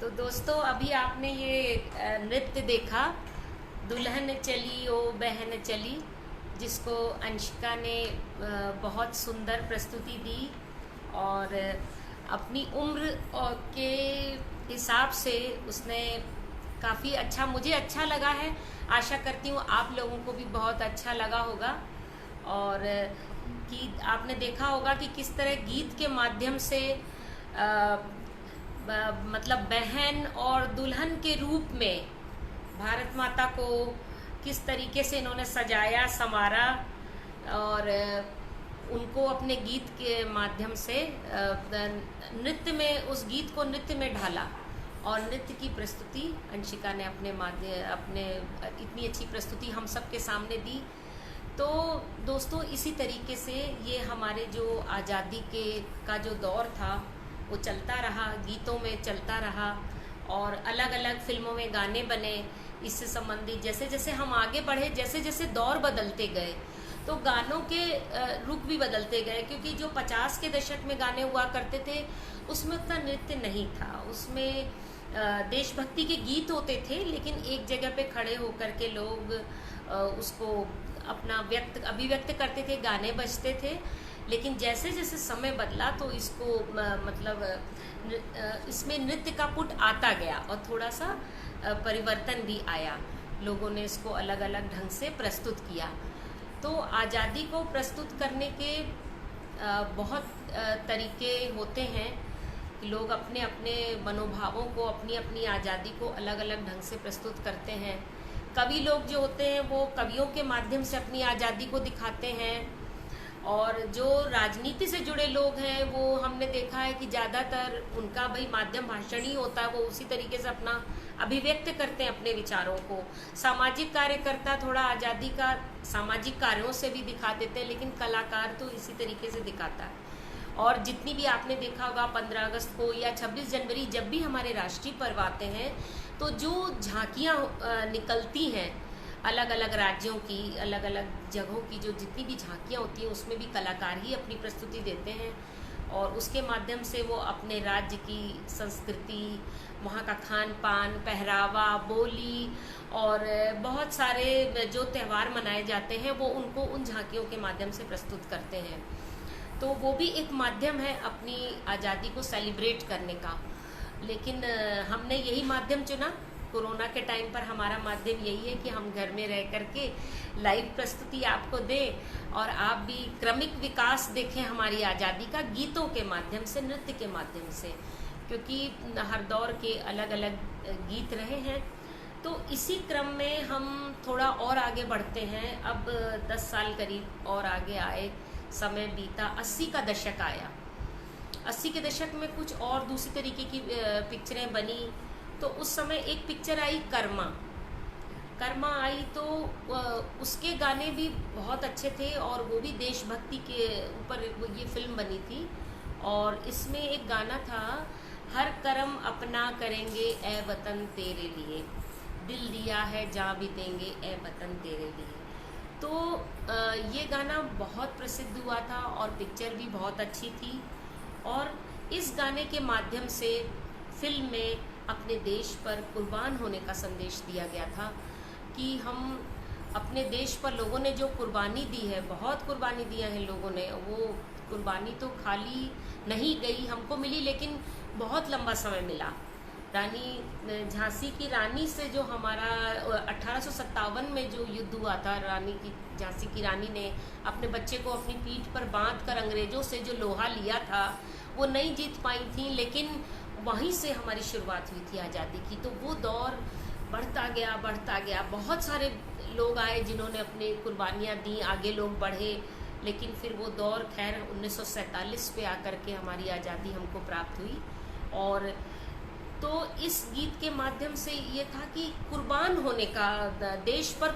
तो दोस्तों, अभी आपने ये नृत्य देखा, दुल्हन चली ओ बहन चली, जिसको अंशिका ने बहुत सुंदर प्रस्तुति दी और अपनी उम्र के हिसाब से उसने काफ़ी अच्छा, मुझे अच्छा लगा है। आशा करती हूँ आप लोगों को भी बहुत अच्छा लगा होगा। और कि आपने देखा होगा कि किस तरह गीत के माध्यम से मतलब बहन और दुल्हन के रूप में भारत माता को किस तरीके से इन्होंने सजाया संवारा और उनको अपने गीत के माध्यम से नृत्य में, उस गीत को नृत्य में ढाला और नृत्य की प्रस्तुति अंशिका ने अपने इतनी अच्छी प्रस्तुति हम सब के सामने दी। तो दोस्तों, इसी तरीके से ये हमारे जो आज़ादी का जो दौर था वो चलता रहा, गीतों में चलता रहा और अलग अलग फिल्मों में गाने बने इससे संबंधित। जैसे जैसे हम आगे बढ़े, जैसे जैसे दौर बदलते गए तो गानों के रुख भी बदलते गए, क्योंकि जो 50 के दशक में गाने हुआ करते थे उसमें उतना नृत्य नहीं था। उसमें देशभक्ति के गीत होते थे, लेकिन एक जगह पे खड़े होकर के लोग उसको अपना अभिव्यक्त करते थे, गाने बजते थे। लेकिन जैसे जैसे समय बदला तो इसको मतलब इसमें नृत्य का पुट आता गया और थोड़ा सा परिवर्तन भी आया। लोगों ने इसको अलग अलग ढंग से प्रस्तुत किया। तो आज़ादी को प्रस्तुत करने के बहुत तरीके होते हैं कि लोग अपने अपने मनोभावों को, अपनी अपनी आज़ादी को अलग अलग ढंग से प्रस्तुत करते हैं। कवि लोग जो होते हैं वो कवियों के माध्यम से अपनी आज़ादी को दिखाते हैं और जो राजनीति से जुड़े लोग हैं वो हमने देखा है कि ज़्यादातर उनका भाई माध्यम भाषण ही होता है, वो उसी तरीके से अपना अभिव्यक्त करते हैं अपने विचारों को। सामाजिक कार्यकर्ता थोड़ा आज़ादी का सामाजिक कार्यों से भी दिखा देते हैं, लेकिन कलाकार तो इसी तरीके से दिखाता है। और जितनी भी आपने देखा होगा 15 अगस्त को या 26 जनवरी जब भी हमारे राष्ट्रीय पर्व आते हैं तो जो झांकियाँ निकलती हैं अलग अलग राज्यों की, अलग अलग जगहों की, जो जितनी भी झांकियाँ होती हैं उसमें भी कलाकार ही अपनी प्रस्तुति देते हैं और उसके माध्यम से वो अपने राज्य की संस्कृति, वहाँ का खान पान, पहरावा, बोली और बहुत सारे जो त्यौहार मनाए जाते हैं वो उनको उन झांकियों के माध्यम से प्रस्तुत करते हैं। तो वो भी एक माध्यम है अपनी आज़ादी को सेलिब्रेट करने का। लेकिन हमने यही माध्यम चुना। कोरोना के टाइम पर हमारा माध्यम यही है कि हम घर में रह करके लाइव प्रस्तुति आपको दें और आप भी क्रमिक विकास देखें हमारी आज़ादी का गीतों के माध्यम से, नृत्य के माध्यम से, क्योंकि हर दौर के अलग अलग गीत रहे हैं। तो इसी क्रम में हम थोड़ा और आगे बढ़ते हैं। अब 10 साल करीब और आगे आए, समय बीता, 80 का दशक आया। 80 के दशक में कुछ और दूसरी तरीके की पिक्चरें बनी। तो उस समय एक पिक्चर आई कर्मा आई, तो उसके गाने भी बहुत अच्छे थे और वो भी देशभक्ति के ऊपर ये फिल्म बनी थी। और इसमें एक गाना था, हर कर्म अपना करेंगे ए वतन तेरे लिए, दिल दिया है जान भी देंगे ए वतन तेरे लिए। तो ये गाना बहुत प्रसिद्ध हुआ था और पिक्चर भी बहुत अच्छी थी। और इस गाने के माध्यम से फिल्म में अपने देश पर कुर्बान होने का संदेश दिया गया था कि हम अपने देश पर लोगों ने जो कुर्बानी दी है, बहुत कुर्बानी दिया है लोगों ने, वो कुर्बानी तो खाली नहीं गई, हमको मिली, लेकिन बहुत लंबा समय मिला। रानी झांसी की रानी से जो हमारा 1857 में जो युद्ध हुआ था, रानी की झांसी की रानी ने अपने बच्चे को अपनी पीठ पर बांधकर अंग्रेजों से जो लोहा लिया था वो नहीं जीत पाई थी, लेकिन वहीं से हमारी शुरुआत हुई थी आज़ादी की। तो वो दौर बढ़ता गया, बहुत सारे लोग आए जिन्होंने अपनी कुर्बानियाँ दी, आगे लोग बढ़े, लेकिन फिर वो दौर खैर 1947 पे आकर के हमारी आज़ादी हमको प्राप्त हुई। और तो इस गीत के माध्यम से ये था कि कुर्बान होने का, देश पर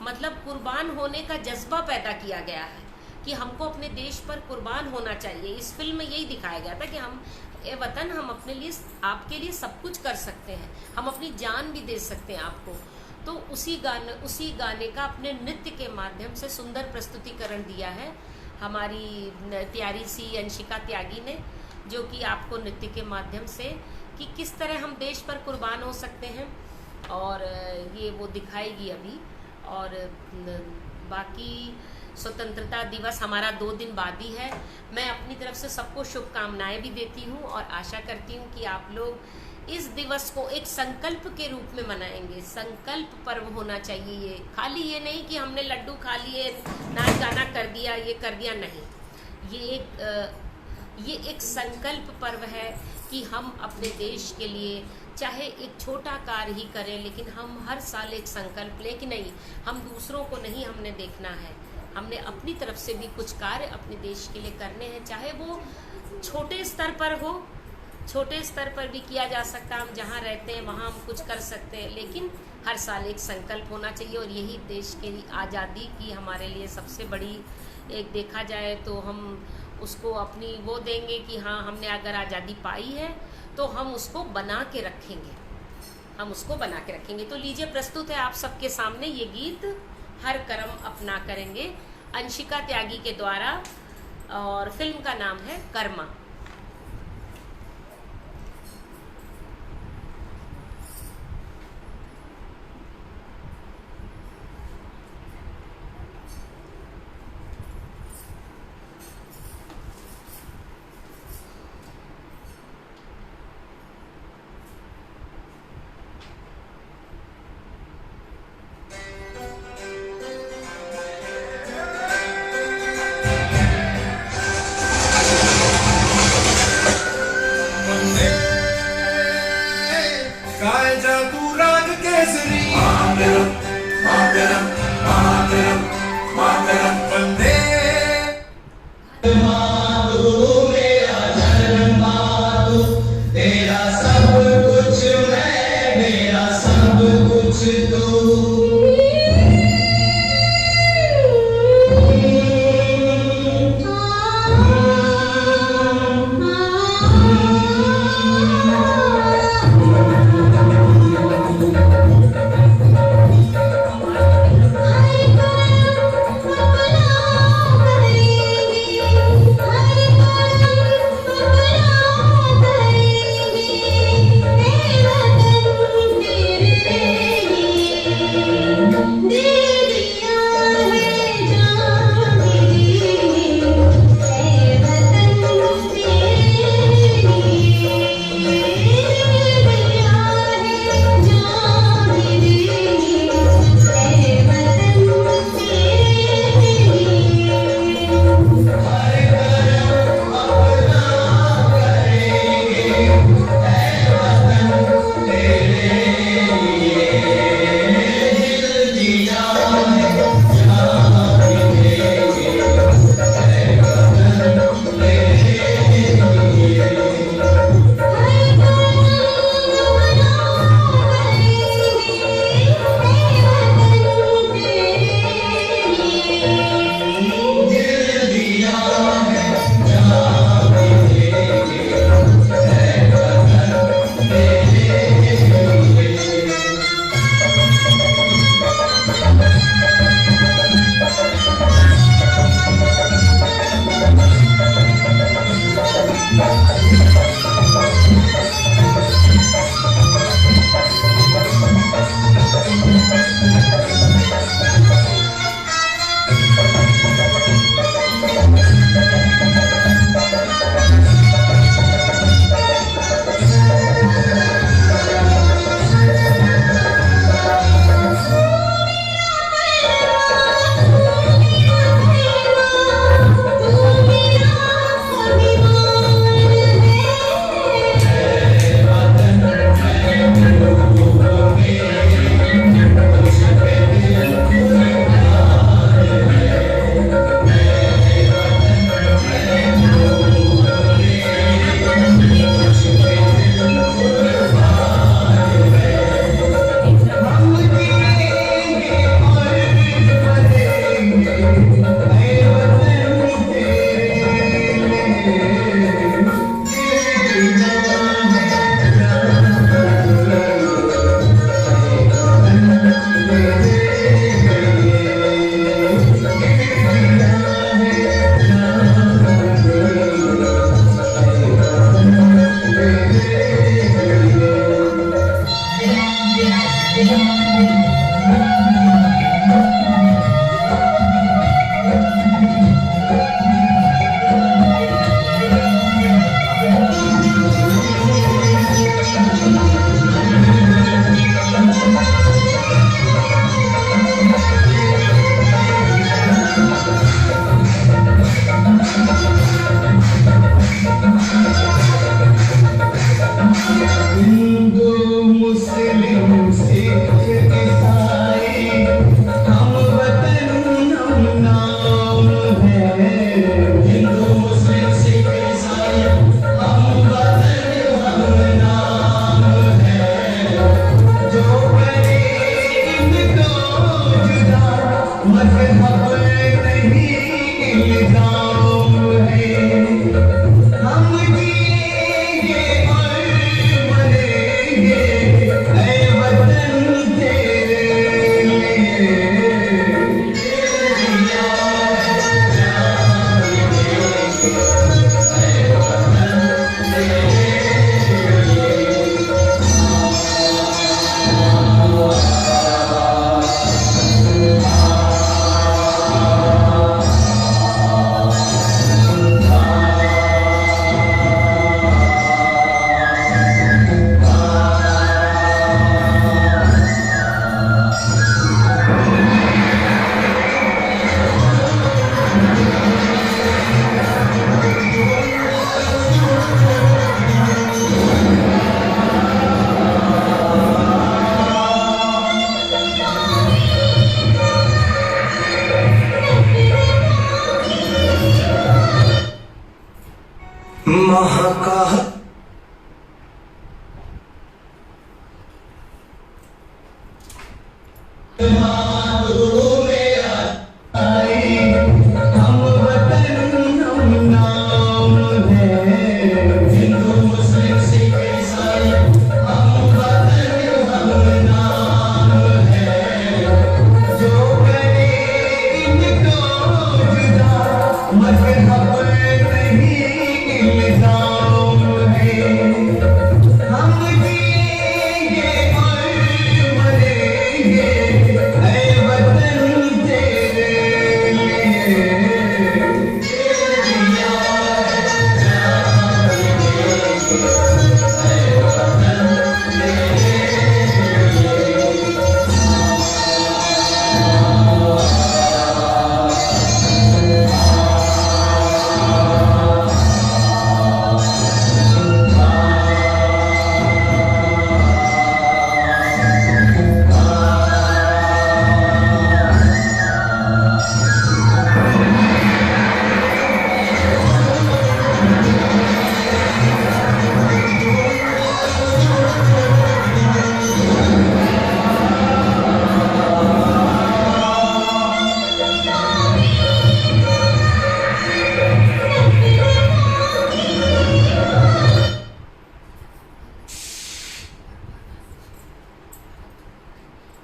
मतलब कुर्बान होने का जज्बा पैदा किया गया है कि हमको अपने देश पर कुर्बान होना चाहिए। इस फिल्म में यही दिखाया गया था कि हम ए वतन, हम अपने लिए, आपके लिए सब कुछ कर सकते हैं, हम अपनी जान भी दे सकते हैं आपको। तो उसी गाने का अपने नृत्य के माध्यम से सुंदर प्रस्तुतिकरण दिया है हमारी प्यारी सी अंशिका त्यागी ने, जो कि आपको नृत्य के माध्यम से कि किस तरह हम देश पर कुर्बान हो सकते हैं, और ये वो दिखाएगी अभी। और बाकी स्वतंत्रता दिवस हमारा 2 दिन बाद ही है। मैं अपनी तरफ से सबको शुभकामनाएं भी देती हूँ और आशा करती हूँ कि आप लोग इस दिवस को एक संकल्प के रूप में मनाएंगे। संकल्प पर्व होना चाहिए ये, खाली ये नहीं कि हमने लड्डू खा लिए, नाच गाना कर दिया, ये कर दिया, नहीं। ये एक संकल्प पर्व है कि हम अपने देश के लिए चाहे एक छोटा कार्य ही करें, लेकिन हम हर साल एक संकल्प लें कि नहीं, हम दूसरों को नहीं हमने देखना है, हमने अपनी तरफ से भी कुछ कार्य अपने देश के लिए करने हैं, चाहे वो छोटे स्तर पर हो, छोटे स्तर पर भी किया जा सकता है, हम जहाँ रहते हैं वहाँ हम कुछ कर सकते हैं, लेकिन हर साल एक संकल्प होना चाहिए। और यही देश की आज़ादी की हमारे लिए सबसे बड़ी, एक देखा जाए तो हम उसको अपनी वो देंगे कि हाँ, हमने अगर आज़ादी पाई है तो हम उसको बना के रखेंगे, हम उसको बना के रखेंगे। तो लीजिए, प्रस्तुत है आप सबके सामने ये गीत, हर कर्म अपना करेंगे, अंशिका त्यागी के द्वारा, और फिल्म का नाम है कर्मा। तेरे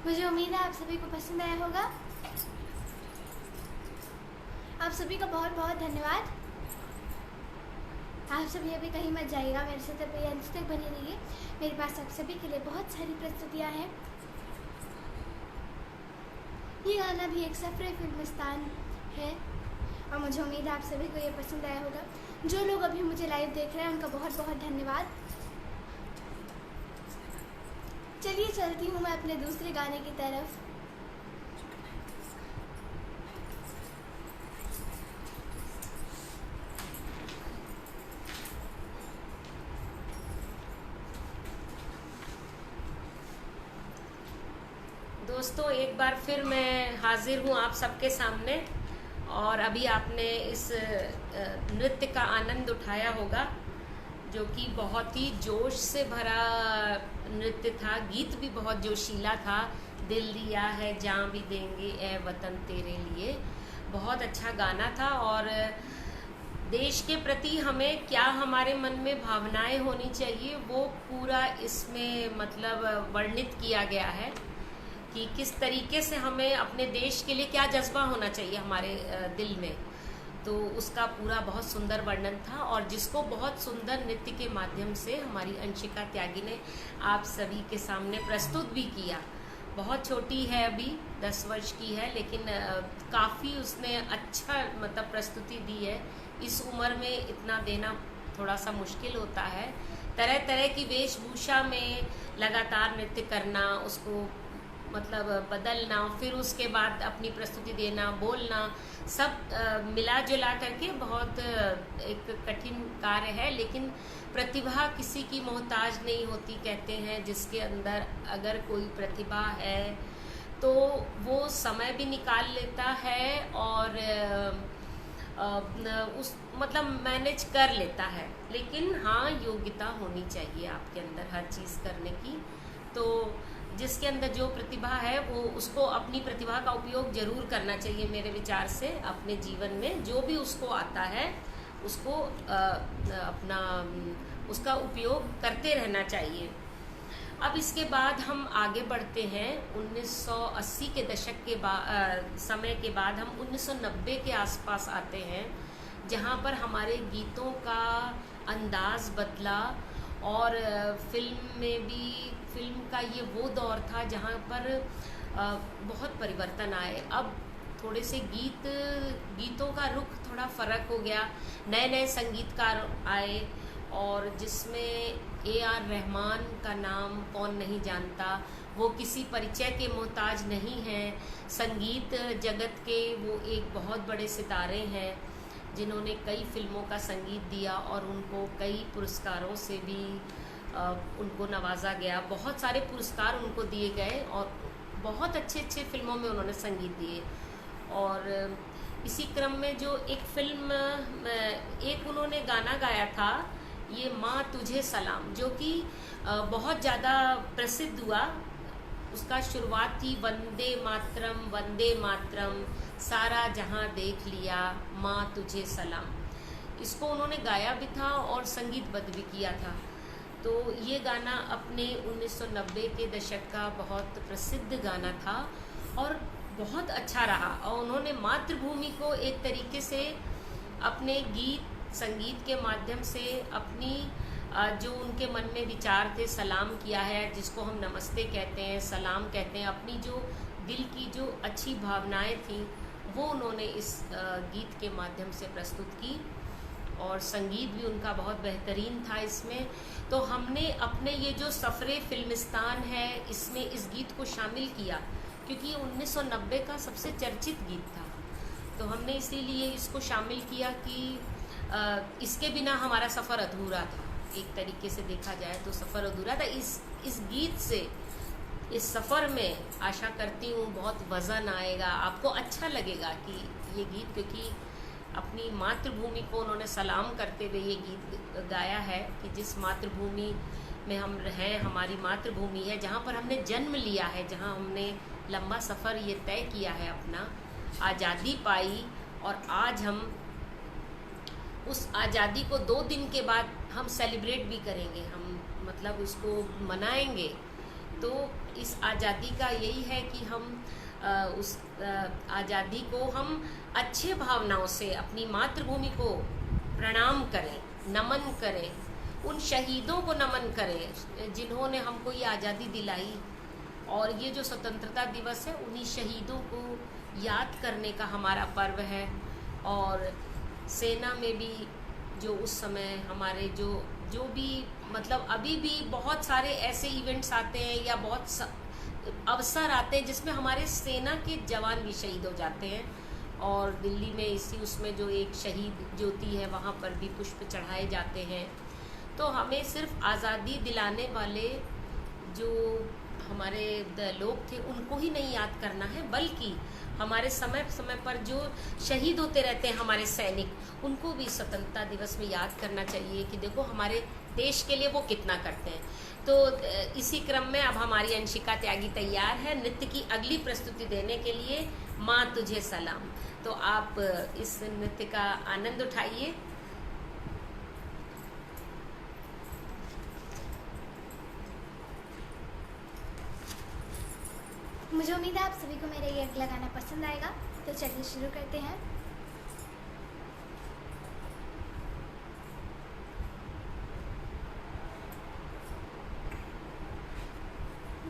मुझे उम्मीद है आप सभी को पसंद आया होगा। आप सभी का बहुत बहुत धन्यवाद। आप सभी अभी कहीं मत जाइएगा, मेरे साथ अभी अंत तक बने रहिए। मेरे पास आप सभी के लिए बहुत सारी प्रस्तुतियाँ हैं। ये गाना भी एक सफर फिल्मिस्तान है और मुझे उम्मीद है आप सभी को ये पसंद आया होगा। जो लोग अभी मुझे लाइव देख रहे हैं उनका बहुत बहुत धन्यवाद। चलिए चलती हूँ मैं अपने दूसरे गाने की तरफ। दोस्तों, एक बार फिर मैं हाजिर हूँ आप सबके सामने। और अभी आपने इस नृत्य का आनंद उठाया होगा, जो कि बहुत ही जोश से भरा नृत्य था। गीत भी बहुत जोशीला था। दिल दिया है जान भी देंगे ए वतन तेरे लिए, बहुत अच्छा गाना था। और देश के प्रति हमें क्या हमारे मन में भावनाएं होनी चाहिए, वो पूरा इसमें मतलब वर्णित किया गया है कि किस तरीके से हमें अपने देश के लिए क्या जज्बा होना चाहिए हमारे दिल में। तो उसका पूरा बहुत सुंदर वर्णन था और जिसको बहुत सुंदर नृत्य के माध्यम से हमारी अंशिका त्यागी ने आप सभी के सामने प्रस्तुत भी किया। बहुत छोटी है, अभी 10 वर्ष की है, लेकिन काफ़ी उसने अच्छा मतलब प्रस्तुति दी है। इस उम्र में इतना देना थोड़ा सा मुश्किल होता है। तरह तरह की वेशभूषा में लगातार नृत्य करना, उसको मतलब बदलना, फिर उसके बाद अपनी प्रस्तुति देना, बोलना, सब मिला जुला करके बहुत एक कठिन कार्य है। लेकिन प्रतिभा किसी की मोहताज नहीं होती, कहते हैं। जिसके अंदर अगर कोई प्रतिभा है तो वो समय भी निकाल लेता है और उस मतलब मैनेज कर लेता है। लेकिन हाँ, योग्यता होनी चाहिए आपके अंदर हर चीज़ करने की। तो जिसके अंदर जो प्रतिभा है वो उसको अपनी प्रतिभा का उपयोग जरूर करना चाहिए मेरे विचार से। अपने जीवन में जो भी उसको आता है उसको अपना उसका उपयोग करते रहना चाहिए। अब इसके बाद हम आगे बढ़ते हैं 1980 के दशक के समय के बाद हम 1990 के आसपास आते हैं, जहाँ पर हमारे गीतों का अंदाज बदला और फिल्म का ये वो दौर था जहाँ पर बहुत परिवर्तन आए। अब थोड़े से गीतों का रुख थोड़ा फ़र्क हो गया, नए नए संगीतकार आए और जिसमें AR रहमान का नाम कौन नहीं जानता। वो किसी परिचय के मोहताज नहीं हैं। संगीत जगत के वो एक बहुत बड़े सितारे हैं जिन्होंने कई फिल्मों का संगीत दिया और उनको कई पुरस्कारों से भी उनको नवाजा गया। बहुत सारे पुरस्कार उनको दिए गए और बहुत अच्छे अच्छे फिल्मों में उन्होंने संगीत दिए। और इसी क्रम में जो एक उन्होंने गाना गाया था, ये माँ तुझे सलाम, जो कि बहुत ज़्यादा प्रसिद्ध हुआ। उसका शुरुआत थी वंदे मातरम सारा जहां देख लिया, माँ तुझे सलाम। इसको उन्होंने गाया भी था और संगीतबद्ध भी किया था। तो ये गाना अपने 1990 के दशक का बहुत प्रसिद्ध गाना था और बहुत अच्छा रहा। और उन्होंने मातृभूमि को एक तरीके से अपने गीत संगीत के माध्यम से अपनी जो उनके मन में विचार थे सलाम किया है, जिसको हम नमस्ते कहते हैं, सलाम कहते हैं। अपनी जो दिल की जो अच्छी भावनाएं थी वो उन्होंने इस गीत के माध्यम से प्रस्तुत की और संगीत भी उनका बहुत बेहतरीन था इसमें। तो हमने अपने ये जो सफ़रे फिल्मिस्तान है इसमें इस गीत को शामिल किया क्योंकि ये 1990 का सबसे चर्चित गीत था। तो हमने इसीलिए इसको शामिल किया कि इसके बिना हमारा सफ़र अधूरा था। एक तरीके से देखा जाए तो सफ़र अधूरा था। इस गीत से इस सफ़र में आशा करती हूँ बहुत वज़न आएगा, आपको अच्छा लगेगा कि ये गीत, क्योंकि अपनी मातृभूमि को उन्होंने सलाम करते हुए ये गीत गाया है कि जिस मातृभूमि में हम हैं, हमारी मातृभूमि है, जहाँ पर हमने जन्म लिया है, जहाँ हमने लंबा सफ़र ये तय किया है, अपना आज़ादी पाई। और आज हम उस आज़ादी को 2 दिन के बाद हम सेलिब्रेट भी करेंगे, हम मतलब उसको मनाएंगे। तो इस आज़ादी का यही है कि हम उस आज़ादी को हम अच्छे भावनाओं से अपनी मातृभूमि को प्रणाम करें, नमन करें, उन शहीदों को नमन करें जिन्होंने हमको ये आज़ादी दिलाई। और ये जो स्वतंत्रता दिवस है उन्हीं शहीदों को याद करने का हमारा पर्व है। और सेना में भी जो उस समय हमारे जो भी मतलब अभी भी बहुत सारे ऐसे इवेंट्स आते हैं या बहुत अवसर आते हैं जिसमें हमारे सेना के जवान भी शहीद हो जाते हैं। और दिल्ली में उसमें जो एक शहीद ज्योति है वहाँ पर भी पुष्प चढ़ाए जाते हैं। तो हमें सिर्फ आज़ादी दिलाने वाले जो हमारे लोग थे उनको ही नहीं याद करना है, बल्कि हमारे समय समय पर जो शहीद होते रहते हैं हमारे सैनिक, उनको भी स्वतंत्रता दिवस में याद करना चाहिए कि देखो हमारे देश के लिए वो कितना करते हैं। तो इसी क्रम में अब हमारी अंशिका त्यागी तैयार है नृत्य की अगली प्रस्तुति देने के लिए, माँ तुझे सलाम। तो आप इस नृत्य का आनंद उठाइए। मुझे उम्मीद है आप सभी को मेरा ये अगला गाना पसंद आएगा। तो चलिए शुरू करते हैं।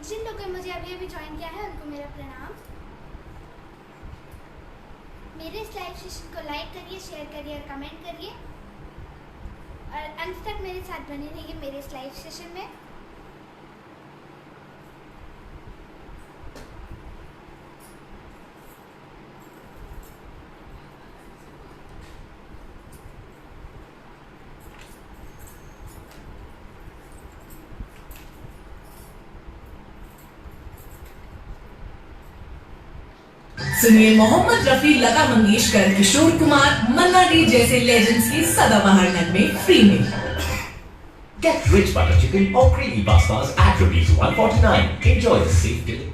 जिन लोगों ने मुझे अभी अभी ज्वाइन किया है उनको मेरा प्रणाम। मेरे इस लाइव सेशन को लाइक करिए, शेयर करिए और कमेंट करिए और अंत तक मेरे साथ बने रहिए मेरे इस लाइव सेशन में। सुनिए मोहम्मद रफी, लता मंगेशकर, किशोर कुमार, मन्ना डे जैसे लेजेंड्स की सदाबहार नगमे फ्री में। Get rich butter chicken or creamy pastas at ₹149. Enjoy the safe delivery.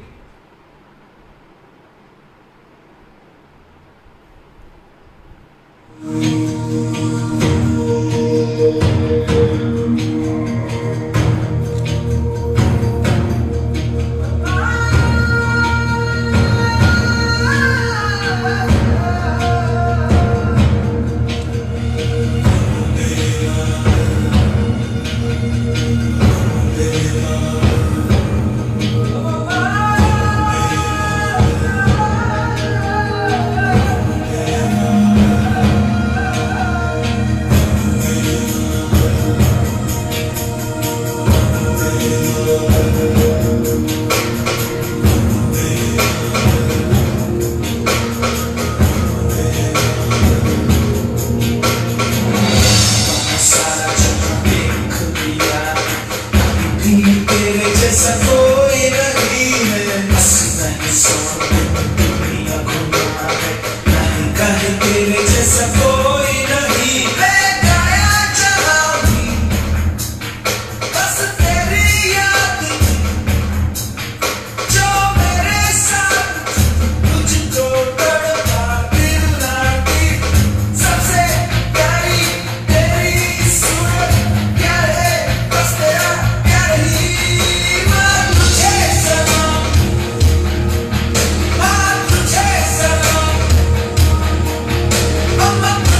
I'm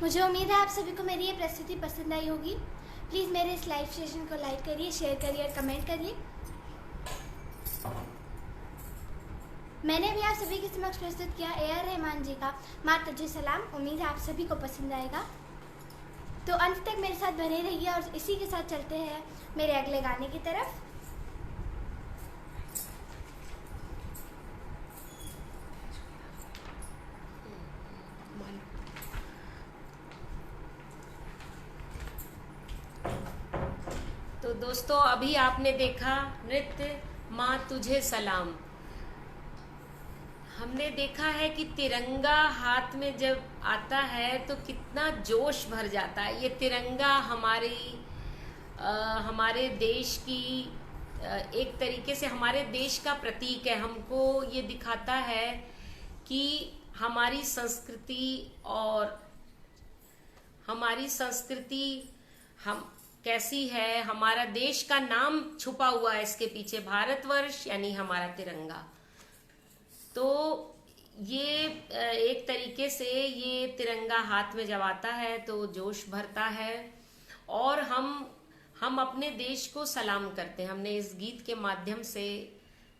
मुझे उम्मीद है आप सभी को मेरी ये प्रस्तुति पसंद आई होगी। प्लीज़ मेरे इस लाइव सेशन को लाइक करिए, शेयर करिए और कमेंट करिए। मैंने भी आप सभी के समक्ष प्रस्तुत किया ए.आर. रहमान जी का माँ तुझे सलाम। उम्मीद है आप सभी को पसंद आएगा। तो अंत तक मेरे साथ बने रहिए और इसी के साथ चलते हैं मेरे अगले गाने की तरफ। तो दोस्तों, अभी आपने देखा नृत्य माँ तुझे सलाम। हमने देखा है कि तिरंगा हाथ में जब आता है तो कितना जोश भर जाता है। ये तिरंगा हमारे देश की एक तरीके से हमारे देश का प्रतीक है। हमको ये दिखाता है कि हमारी संस्कृति हम कैसी है। हमारा देश का नाम छुपा हुआ है इसके पीछे, भारतवर्ष यानी हमारा तिरंगा। तो ये एक तरीके से ये तिरंगा हाथ में जब आता है तो जोश भरता है और हम अपने देश को सलाम करते हैं। हमने इस गीत के माध्यम से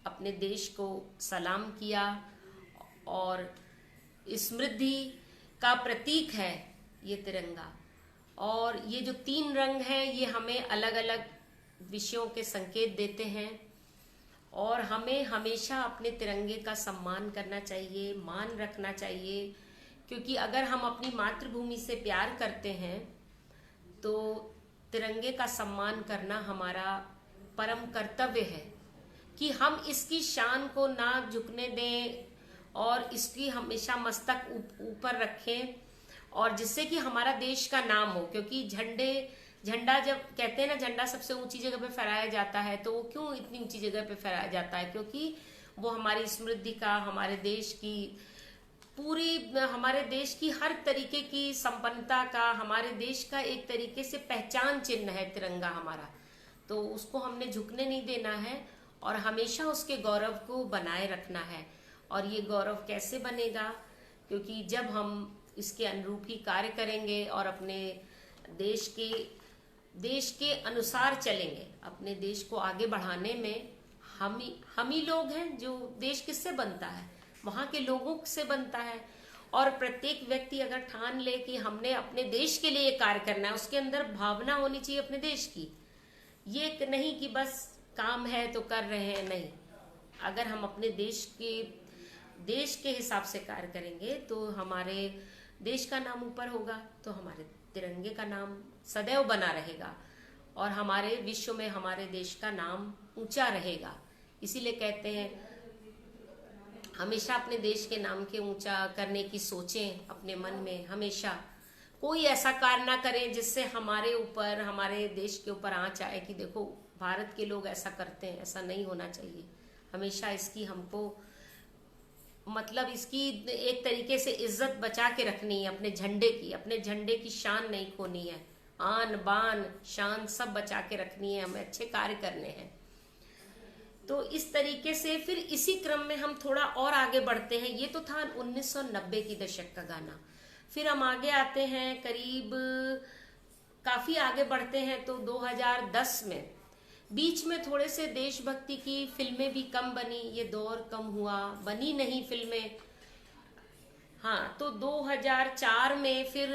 अपने देश को सलाम किया और समृद्धि का प्रतीक है ये तिरंगा। और ये जो 3 रंग हैं ये हमें अलग अलग विषयों के संकेत देते हैं और हमें हमेशा अपने तिरंगे का सम्मान करना चाहिए, मान रखना चाहिए। क्योंकि अगर हम अपनी मातृभूमि से प्यार करते हैं तो तिरंगे का सम्मान करना हमारा परम कर्तव्य है कि हम इसकी शान को ना झुकने दें और इसकी हमेशा मस्तक ऊपर रखें और जिससे कि हमारा देश का नाम हो। क्योंकि झंडा जब कहते हैं ना, झंडा सबसे ऊंची जगह पे फहराया जाता है, तो वो क्यों इतनी ऊंची जगह पे फहराया जाता है? क्योंकि वो हमारी समृद्धि का, हमारे देश की हर तरीके की संपन्नता का, हमारे देश का एक तरीके से पहचान चिन्ह है तिरंगा हमारा। तो उसको हमने झुकने नहीं देना है और हमेशा उसके गौरव को बनाए रखना है। और ये गौरव कैसे बनेगा? क्योंकि जब हम इसके अनुरूप ही कार्य करेंगे और अपने देश के अनुसार चलेंगे। अपने देश को आगे बढ़ाने में हम ही लोग हैं। जो देश किससे बनता है? वहाँ के लोगों से बनता है। और प्रत्येक व्यक्ति अगर ठान ले कि हमने अपने देश के लिए कार्य करना है, उसके अंदर भावना होनी चाहिए अपने देश की। ये नहीं कि बस काम है तो कर रहे हैं, नहीं। अगर हम अपने देश के हिसाब से कार्य करेंगे तो हमारे देश का नाम ऊपर होगा, तो हमारे तिरंगे का नाम सदैव बना रहेगा और हमारे विश्व में हमारे देश का नाम ऊंचा रहेगा। इसीलिए कहते हैं हमेशा अपने देश के नाम के ऊंचा करने की सोचें अपने मन में। हमेशा कोई ऐसा कार्य ना करें जिससे हमारे देश के ऊपर आंच आए कि देखो भारत के लोग ऐसा करते हैं। ऐसा नहीं होना चाहिए। हमेशा इसकी हमको इसकी एक तरीके से इज्जत बचा के रखनी है अपने झंडे की शान नहीं खोनी है। आन बान शान सब बचा के रखनी है, हमें अच्छे कार्य करने हैं। तो इस तरीके से फिर इसी क्रम में हम थोड़ा और आगे बढ़ते हैं। ये तो था 1990 की दशक का गाना। फिर हम आगे आते हैं, करीब काफी आगे बढ़ते हैं तो 2010 में। बीच में थोड़े से देशभक्ति की फिल्में भी कम बनी, ये दौर कम हुआ, बनी नहीं फिल्में। हाँ, तो 2004 में फिर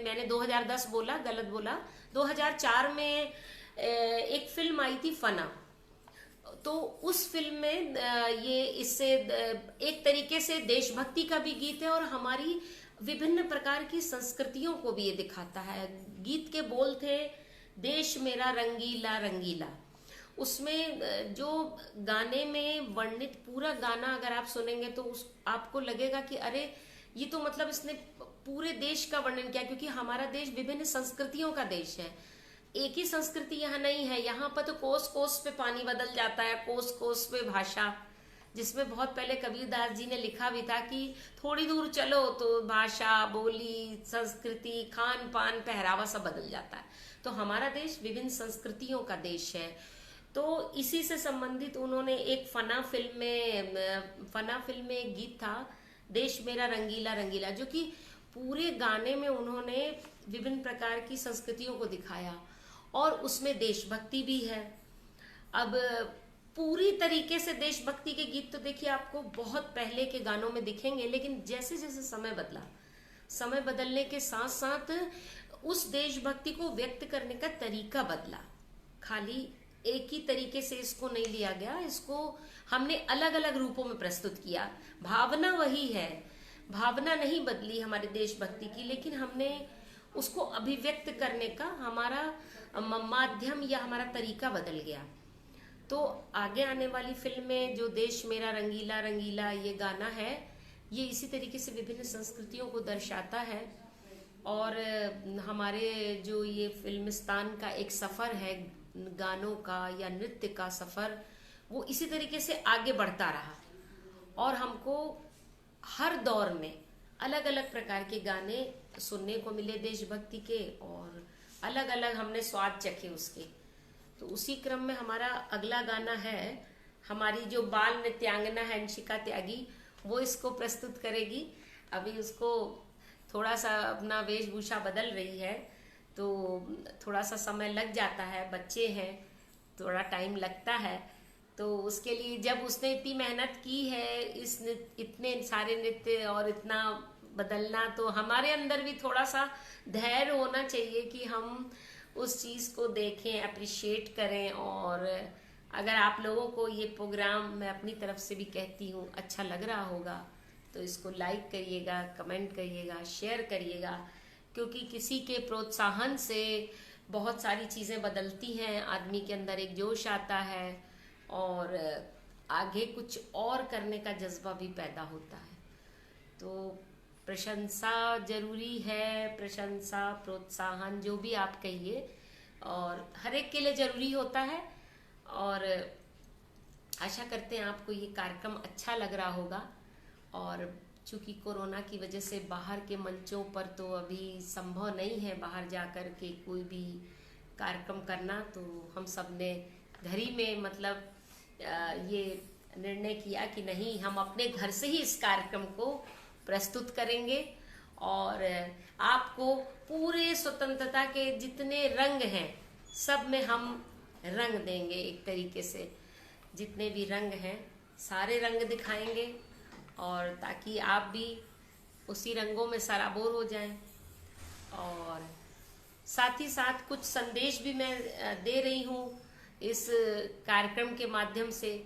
मैंने 2010 बोला, गलत बोला। 2004 में एक फिल्म आई थी फना। तो उस फिल्म में ये इससे एक तरीके से देशभक्ति का भी गीत है और हमारी विभिन्न प्रकार की संस्कृतियों को भी ये दिखाता है। गीत के बोल थे देश मेरा रंगीला रंगीला। उसमें जो गाने में वर्णित पूरा गाना अगर आप सुनेंगे तो आपको लगेगा कि अरे ये तो इसने पूरे देश का वर्णन किया। क्योंकि हमारा देश विभिन्न संस्कृतियों का देश है। एक ही संस्कृति यहाँ नहीं है। यहाँ पर तो कोस कोस पे पानी बदल जाता है, कोस कोस पे भाषा। जिसमें बहुत पहले कबीरदास जी ने लिखा भी था कि थोड़ी दूर चलो तो भाषा, बोली, संस्कृति, खान पान, पहरावा सब बदल जाता है। तो हमारा देश विभिन्न संस्कृतियों का देश है। तो इसी से संबंधित उन्होंने एक फना फिल्म में एक गीत था देश मेरा रंगीला रंगीला, जो कि पूरे गाने में उन्होंने विभिन्न प्रकार की संस्कृतियों को दिखाया और उसमें देशभक्ति भी है। अब पूरी तरीके से देशभक्ति के गीत तो देखिए आपको बहुत पहले के गानों में दिखेंगे, लेकिन जैसे जैसे समय बदला, समय बदलने के साथ साथ उस देशभक्ति को व्यक्त करने का तरीका बदला। खाली एक ही तरीके से इसको नहीं लिया गया, इसको हमने अलग अलग रूपों में प्रस्तुत किया। भावना वही है, भावना नहीं बदली हमारे देशभक्ति की, लेकिन हमने उसको अभिव्यक्त करने का हमारा माध्यम या हमारा तरीका बदल गया। तो आगे आने वाली फिल्म में जो देश मेरा रंगीला रंगीला ये गाना है, ये इसी तरीके से विभिन्न संस्कृतियों को दर्शाता है। और हमारे जो ये फिल्मिस्तान का एक सफर है गानों का या नृत्य का सफर, वो इसी तरीके से आगे बढ़ता रहा और हमको हर दौर में अलग अलग प्रकार के गाने सुनने को मिले देशभक्ति के, और अलग अलग हमने स्वाद चखे उसके। तो उसी क्रम में हमारा अगला गाना है, हमारी जो बाल नृत्यांगना है अंशिका त्यागी, वो इसको प्रस्तुत करेगी। अभी उसको थोड़ा सा अपना वेशभूषा बदल रही है, तो थोड़ा सा समय लग जाता है, बच्चे हैं, थोड़ा टाइम लगता है। तो उसके लिए जब उसने इतनी मेहनत की है इस इतने सारे नृत्य और इतना बदलना, तो हमारे अंदर भी थोड़ा सा धैर्य होना चाहिए कि हम उस चीज़ को देखें, अप्रिशिएट करें। और अगर आप लोगों को ये प्रोग्राम मैं अपनी तरफ से भी कहती हूँ अच्छा लग रहा होगा, तो इसको लाइक करिएगा, कमेंट करिएगा, शेयर करिएगा, क्योंकि किसी के प्रोत्साहन से बहुत सारी चीज़ें बदलती हैं, आदमी के अंदर एक जोश आता है और आगे कुछ और करने का जज्बा भी पैदा होता है। तो प्रशंसा जरूरी है, प्रशंसा, प्रोत्साहन, जो भी आप कहिए, और हर एक के लिए जरूरी होता है। और आशा करते हैं आपको ये कार्यक्रम अच्छा लग रहा होगा। और चूंकि कोरोना की वजह से बाहर के मंचों पर तो अभी संभव नहीं है बाहर जाकर के कोई भी कार्यक्रम करना, तो हम सब ने घर ही में मतलब ये निर्णय किया कि नहीं, हम अपने घर से ही इस कार्यक्रम को प्रस्तुत करेंगे और आपको पूरे स्वतंत्रता के जितने रंग हैं सब में हम रंग देंगे। एक तरीके से जितने भी रंग हैं सारे रंग दिखाएंगे, और ताकि आप भी उसी रंगों में सराबोर हो जाएं। और साथ ही साथ कुछ संदेश भी मैं दे रही हूँ इस कार्यक्रम के माध्यम से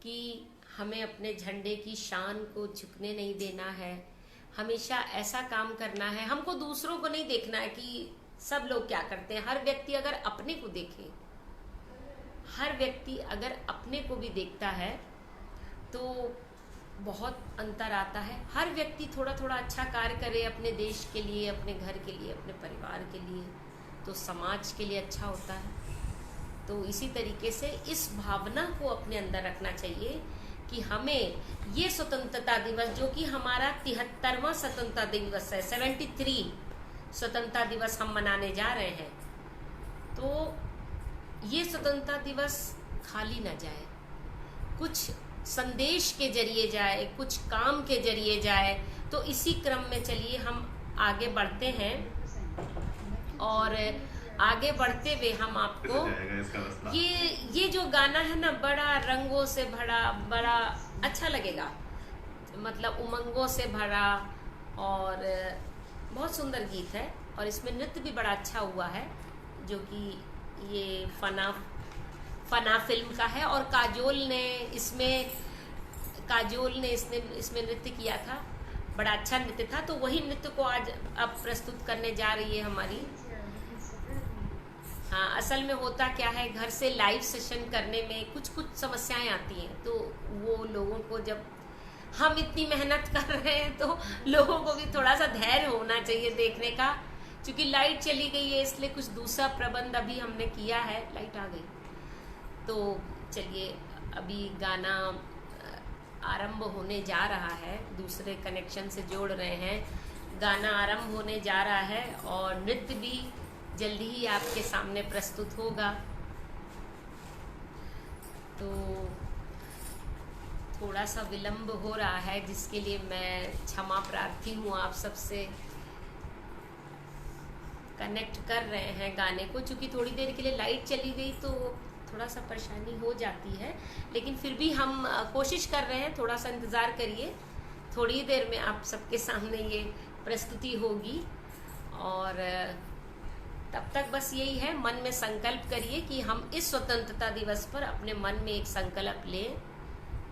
कि हमें अपने झंडे की शान को झुकने नहीं देना है, हमेशा ऐसा काम करना है। हमको दूसरों को नहीं देखना है कि सब लोग क्या करते हैं। हर व्यक्ति अगर अपने को देखे, हर व्यक्ति अगर अपने को भी देखता है तो बहुत अंतर आता है। हर व्यक्ति थोड़ा थोड़ा अच्छा कार्य करे अपने देश के लिए, अपने घर के लिए, अपने परिवार के लिए, तो समाज के लिए अच्छा होता है। तो इसी तरीके से इस भावना को अपने अंदर रखना चाहिए कि हमें ये स्वतंत्रता दिवस, जो कि हमारा 73वां स्वतंत्रता दिवस है, 73 स्वतंत्रता दिवस हम मनाने जा रहे हैं, तो ये स्वतंत्रता दिवस खाली ना जाए, कुछ संदेश के जरिए जाए, कुछ काम के जरिए जाए। तो इसी क्रम में चलिए हम आगे बढ़ते हैं, और आगे बढ़ते हुए हम आपको ये जो गाना है ना, बड़ा रंगों से भरा, बड़ा अच्छा लगेगा, मतलब उमंगों से भरा, और बहुत सुंदर गीत है। और इसमें नृत्य भी बड़ा अच्छा हुआ है, जो कि ये फना फिल्म का है, और काजोल ने इसमें नृत्य किया था, बड़ा अच्छा नृत्य था। तो वही नृत्य को आज अब प्रस्तुत करने जा रही है हमारी। हाँ, असल में होता क्या है, घर से लाइव सेशन करने में कुछ समस्याएं आती हैं, तो वो लोगों को, जब हम इतनी मेहनत कर रहे हैं तो लोगों को भी थोड़ा सा धैर्य होना चाहिए देखने का। क्योंकि लाइट चली गई है, इसलिए कुछ दूसरा प्रबंध अभी हमने किया है। लाइट आ गई तो चलिए, अभी गाना आरंभ होने जा रहा है, दूसरे कनेक्शन से जोड़ रहे हैं। गाना आरंभ होने जा रहा है और नृत्य भी जल्दी ही आपके सामने प्रस्तुत होगा। तो थोड़ा सा विलंब हो रहा है, जिसके लिए मैं क्षमा प्रार्थी हूँ आप सबसे। कनेक्ट कर रहे हैं गाने को। चूँकि थोड़ी देर के लिए लाइट चली गई तो थोड़ा सा परेशानी हो जाती है, लेकिन फिर भी हम कोशिश कर रहे हैं। थोड़ा सा इंतज़ार करिए, थोड़ी देर में आप सबके सामने ये प्रस्तुति होगी। और तब तक बस यही है, मन में संकल्प करिए कि हम इस स्वतंत्रता दिवस पर अपने मन में एक संकल्प लें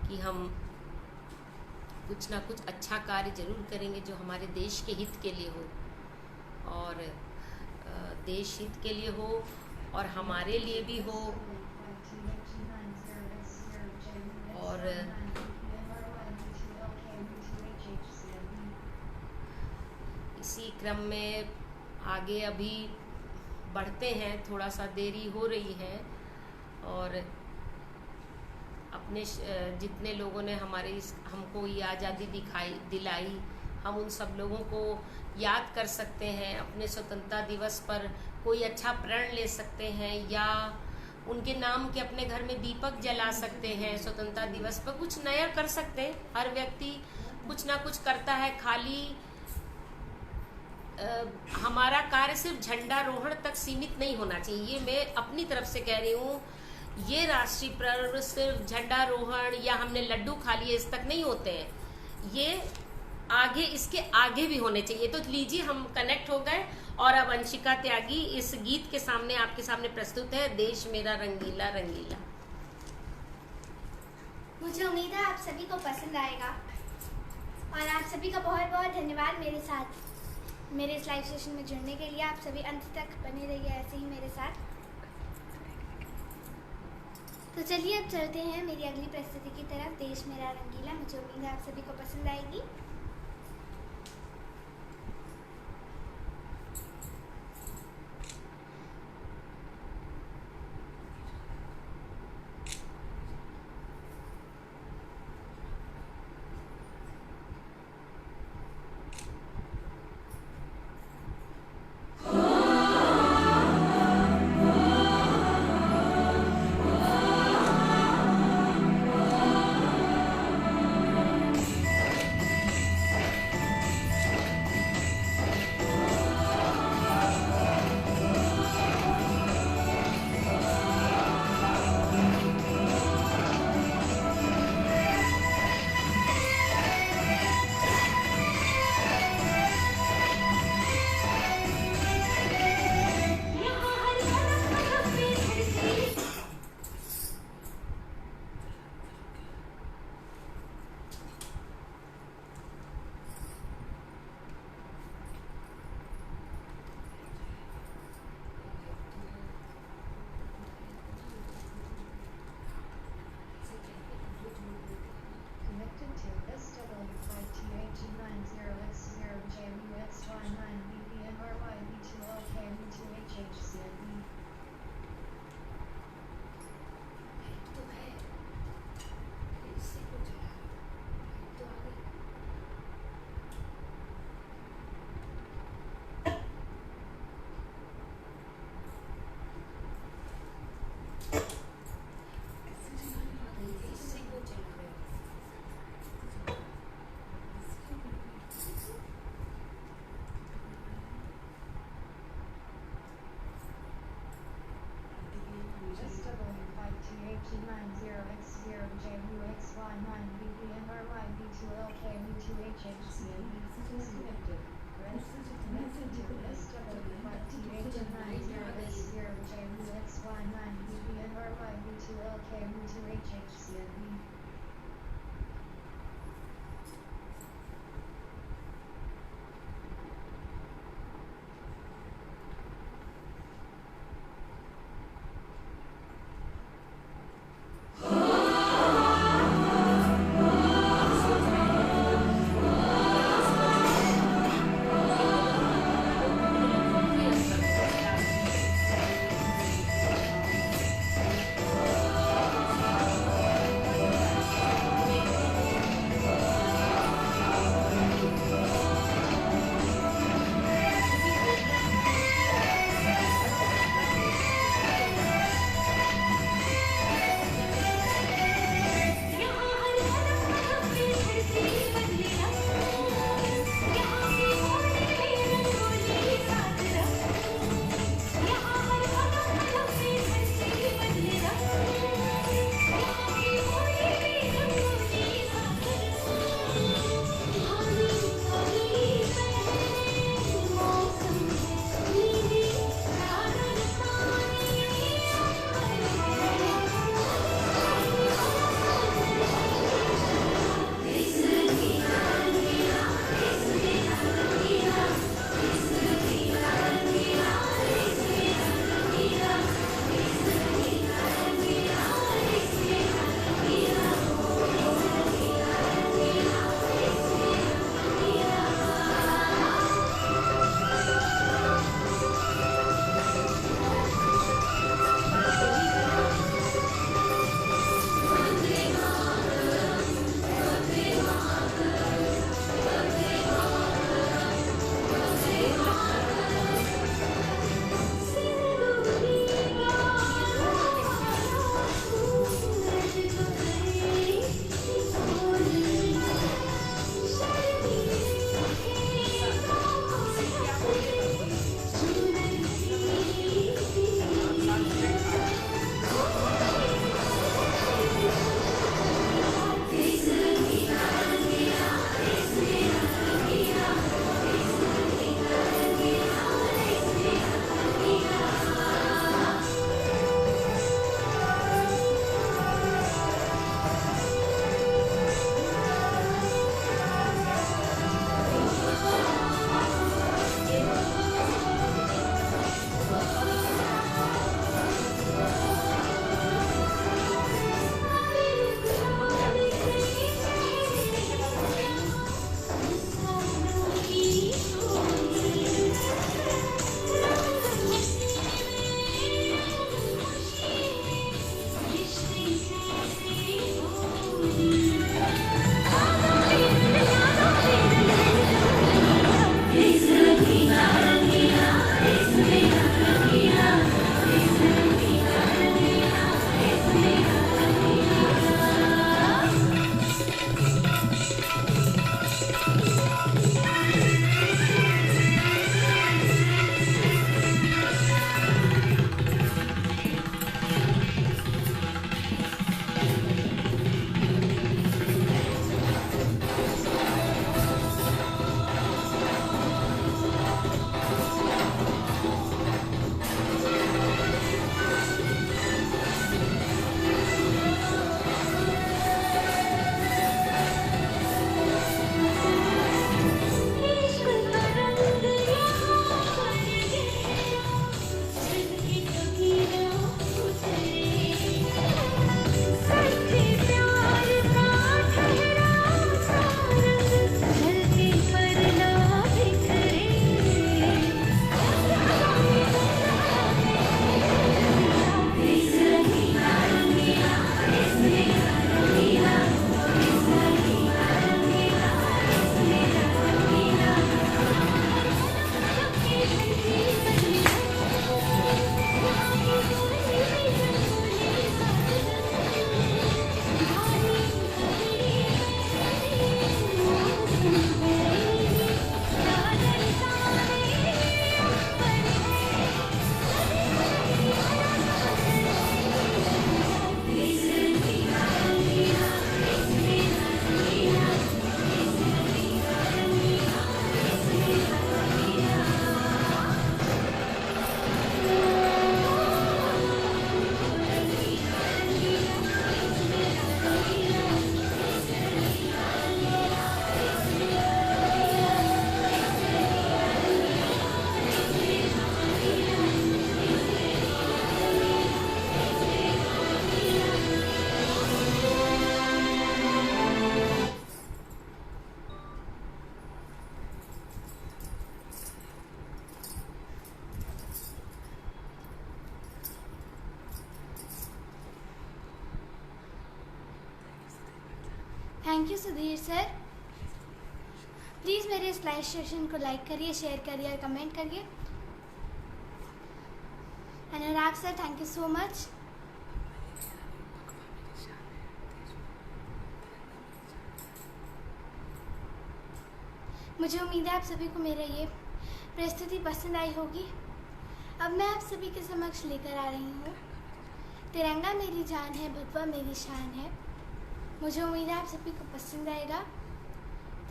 कि हम कुछ ना कुछ अच्छा कार्य जरूर करेंगे जो हमारे देश के हित के लिए हो, और देश हित के लिए हो और हमारे लिए भी हो। और इसी क्रम में आगे अभी बढ़ते हैं, थोड़ा सा देरी हो रही है। और अपने जितने लोगों ने हमको ये आज़ादी दिलाई, हम उन सब लोगों को याद कर सकते हैं। अपने स्वतंत्रता दिवस पर कोई अच्छा प्रण ले सकते हैं, या उनके नाम के अपने घर में दीपक जला सकते हैं। स्वतंत्रता दिवस पर कुछ नया कर सकते हैं। हर व्यक्ति कुछ ना कुछ करता है। खाली हमारा कार्य सिर्फ झंडारोहण तक सीमित नहीं होना चाहिए। ये मैं अपनी तरफ से कह रही हूँ। ये राष्ट्रीय पर्व सिर्फ झंडारोहण या हमने लड्डू खा लिए इस तक नहीं होते हैं। ये आगे, इसके आगे भी होने चाहिए। तो लीजिए, हम कनेक्ट हो गए और अब अंशिका त्यागी इस गीत के सामने आपके सामने प्रस्तुत है, देश मेरा रंगीला रंगीला। मुझे उम्मीद है आप सभी को पसंद आएगा, और आप सभी का बहुत बहुत धन्यवाद मेरे साथ मेरे इस लाइव सेशन में जुड़ने के लिए। आप सभी अंत तक बने रहिए ऐसे ही मेरे साथ। तो चलिए अब चलते हैं मेरी अगली प्रस्तुति की तरफ, देश मेरा रंगीला। मुझे उम्मीद है आप सभी को पसंद आएगी। Thank you Sudhir sir. Please मेरे इस लाइव सेशन को लाइक करिए, शेयर करिए और कमेंट करिए। Anurag sir, thank you so much. मुझे उम्मीद है आप सभी को मेरा ये प्रस्तुति पसंद आई होगी। अब मैं आप सभी के समक्ष लेकर आ रही हूँ तिरंगा मेरी जान है, भगवा मेरी शान है। मुझे उम्मीद है आप सभी को पसंद आएगा।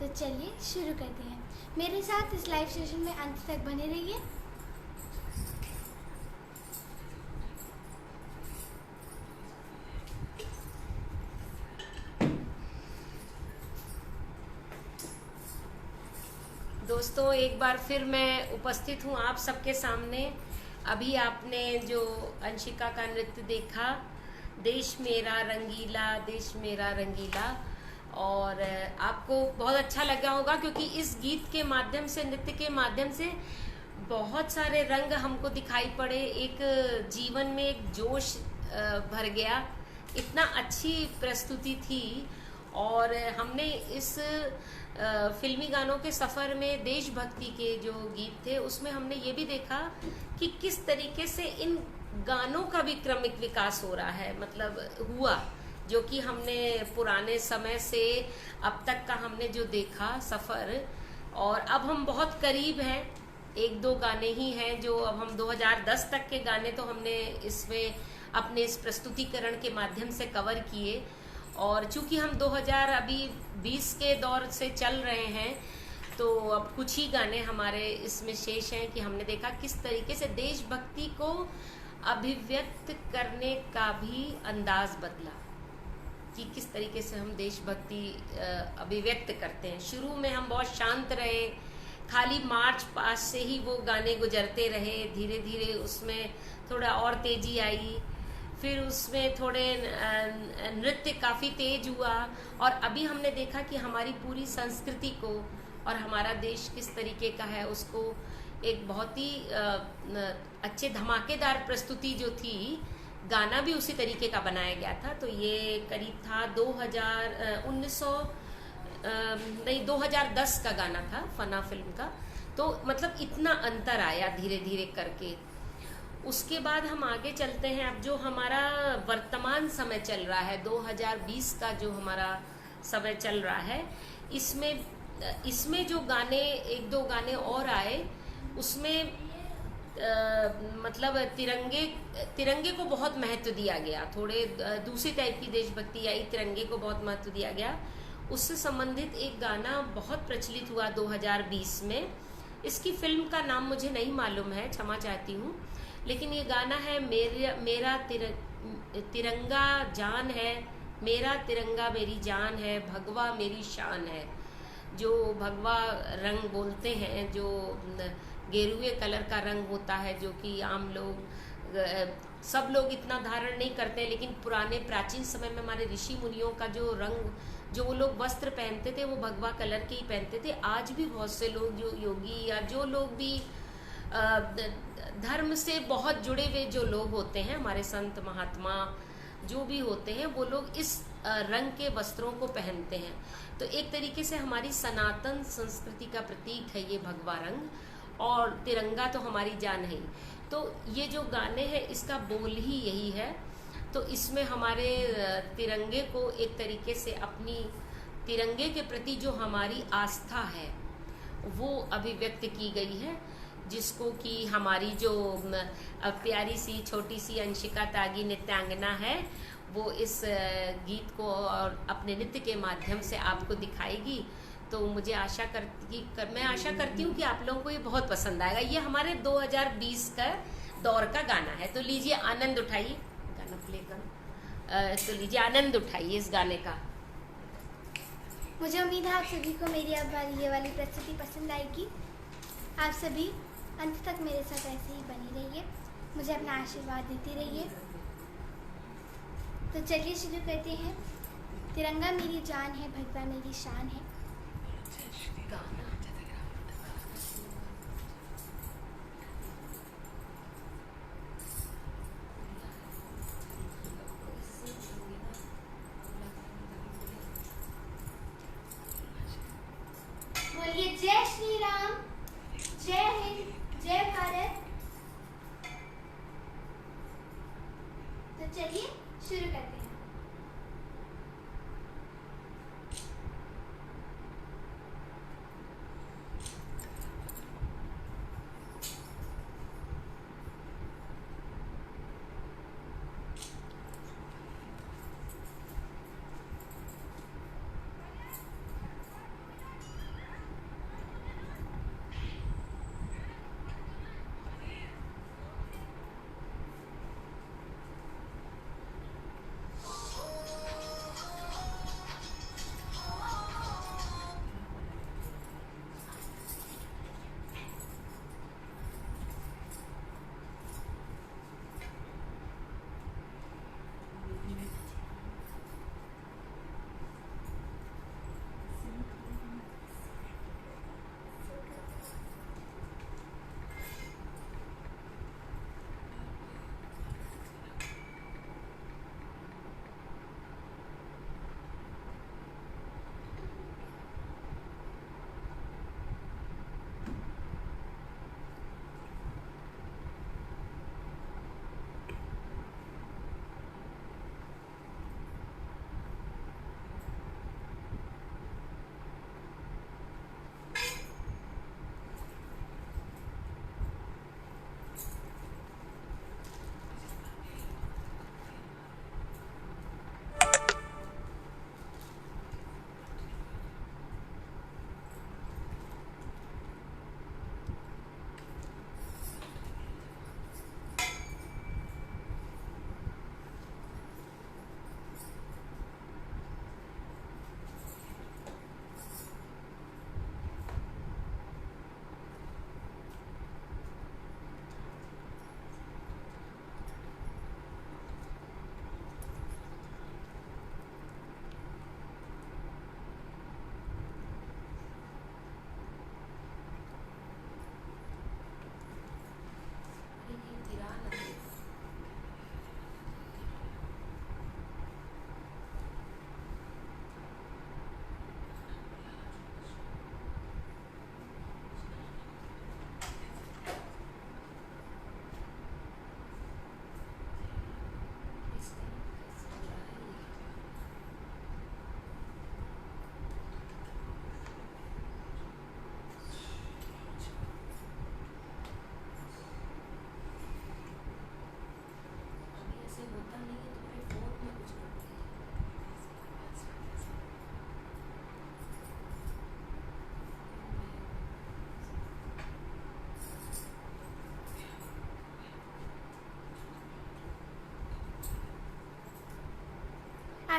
तो चलिए शुरू करते हैं। मेरे साथ इस लाइव सेशन में अंत तक बने रहिए। दोस्तों, एक बार फिर मैं उपस्थित हूँ आप सबके सामने। अभी आपने जो अंशिका का नृत्य देखा, देश मेरा रंगीला, देश मेरा रंगीला, और आपको बहुत अच्छा लगा होगा क्योंकि इस गीत के माध्यम से, नृत्य के माध्यम से बहुत सारे रंग हमको दिखाई पड़े। एक जीवन में एक जोश भर गया। इतना अच्छी प्रस्तुति थी। और हमने इस फिल्मी गानों के सफ़र में देशभक्ति के जो गीत थे उसमें हमने ये भी देखा कि किस तरीके से इन गानों का भी क्रमिक विकास हो रहा है, मतलब हुआ, जो कि हमने पुराने समय से अब तक का हमने जो देखा सफ़र, और अब हम बहुत करीब हैं। एक दो गाने ही हैं जो अब हम 2010 तक के गाने तो हमने इसमें अपने इस प्रस्तुतिकरण के माध्यम से कवर किए, और चूंकि हम 2020 के दौर से चल रहे हैं तो अब कुछ ही गाने हमारे इसमें शेष हैं कि हमने देखा किस तरीके से देशभक्ति को अभिव्यक्त करने का भी अंदाज बदला, कि किस तरीके से हम देशभक्ति अभिव्यक्त करते हैं। शुरू में हम बहुत शांत रहे, खाली मार्च पास से ही वो गाने गुजरते रहे। धीरे धीरे उसमें थोड़ा और तेजी आई, फिर उसमें थोड़े नृत्य काफ़ी तेज हुआ, और अभी हमने देखा कि हमारी पूरी संस्कृति को और हमारा देश किस तरीके का है उसको एक बहुत ही अच्छे धमाकेदार प्रस्तुति जो थी, गाना भी उसी तरीके का बनाया गया था। तो ये करीब था 2010 का गाना था, फना फिल्म का। तो मतलब इतना अंतर आया धीरे धीरे करके। उसके बाद हम आगे चलते हैं। अब जो हमारा वर्तमान समय चल रहा है, 2020 का जो हमारा समय चल रहा है, इसमें जो गाने, एक दो गाने और आए, उसमें मतलब तिरंगे को बहुत महत्व दिया गया। थोड़े दूसरी टाइप की देशभक्ति आई, तिरंगे को बहुत महत्व दिया गया। उससे संबंधित एक गाना बहुत प्रचलित हुआ 2020 में। इसकी फिल्म का नाम मुझे नहीं मालूम है, क्षमा चाहती हूँ, लेकिन ये गाना है मेरा तिरंगा जान है, मेरा तिरंगा मेरी जान है, भगवा मेरी शान है। जो भगवा रंग बोलते हैं, जो गेरुए कलर का रंग होता है, जो कि आम लोग, सब लोग इतना धारण नहीं करते, लेकिन पुराने प्राचीन समय में हमारे ऋषि मुनियों का जो रंग, जो वो लोग वस्त्र पहनते थे, वो भगवा कलर के ही पहनते थे। आज भी बहुत से लोग, जो योगी या जो लोग भी धर्म से बहुत जुड़े हुए जो लोग होते हैं, हमारे संत महात्मा जो भी होते हैं, वो लोग इस रंग के वस्त्रों को पहनते हैं। तो एक तरीके से हमारी सनातन संस्कृति का प्रतीक है ये भगवा रंग, और तिरंगा तो हमारी जान है। तो ये जो गाने हैं इसका बोल ही यही है। तो इसमें हमारे तिरंगे को एक तरीके से, अपनी तिरंगे के प्रति जो हमारी आस्था है वो अभिव्यक्त की गई है, जिसको कि हमारी जो प्यारी सी छोटी सी अंशिका त्यागी नृत्यांगना है, वो इस गीत को और अपने नृत्य के माध्यम से आपको दिखाएगी। तो मुझे मैं आशा करती हूँ कि आप लोगों को ये बहुत पसंद आएगा। ये हमारे 2020 का दौर का गाना है। तो लीजिए आनंद उठाइए, गाना प्ले करो। तो लीजिए आनंद उठाइए इस गाने का। मुझे उम्मीद है आप सभी को मेरी अब ये वाली प्रस्तुति पसंद आएगी। आप सभी अंत तक मेरे साथ ऐसे ही बनी रहिए, मुझे अपना आशीर्वाद देती रहिए। तो चलिए शुरू करते हैं। तिरंगा मेरी जान है, भगवा मेरी शान है।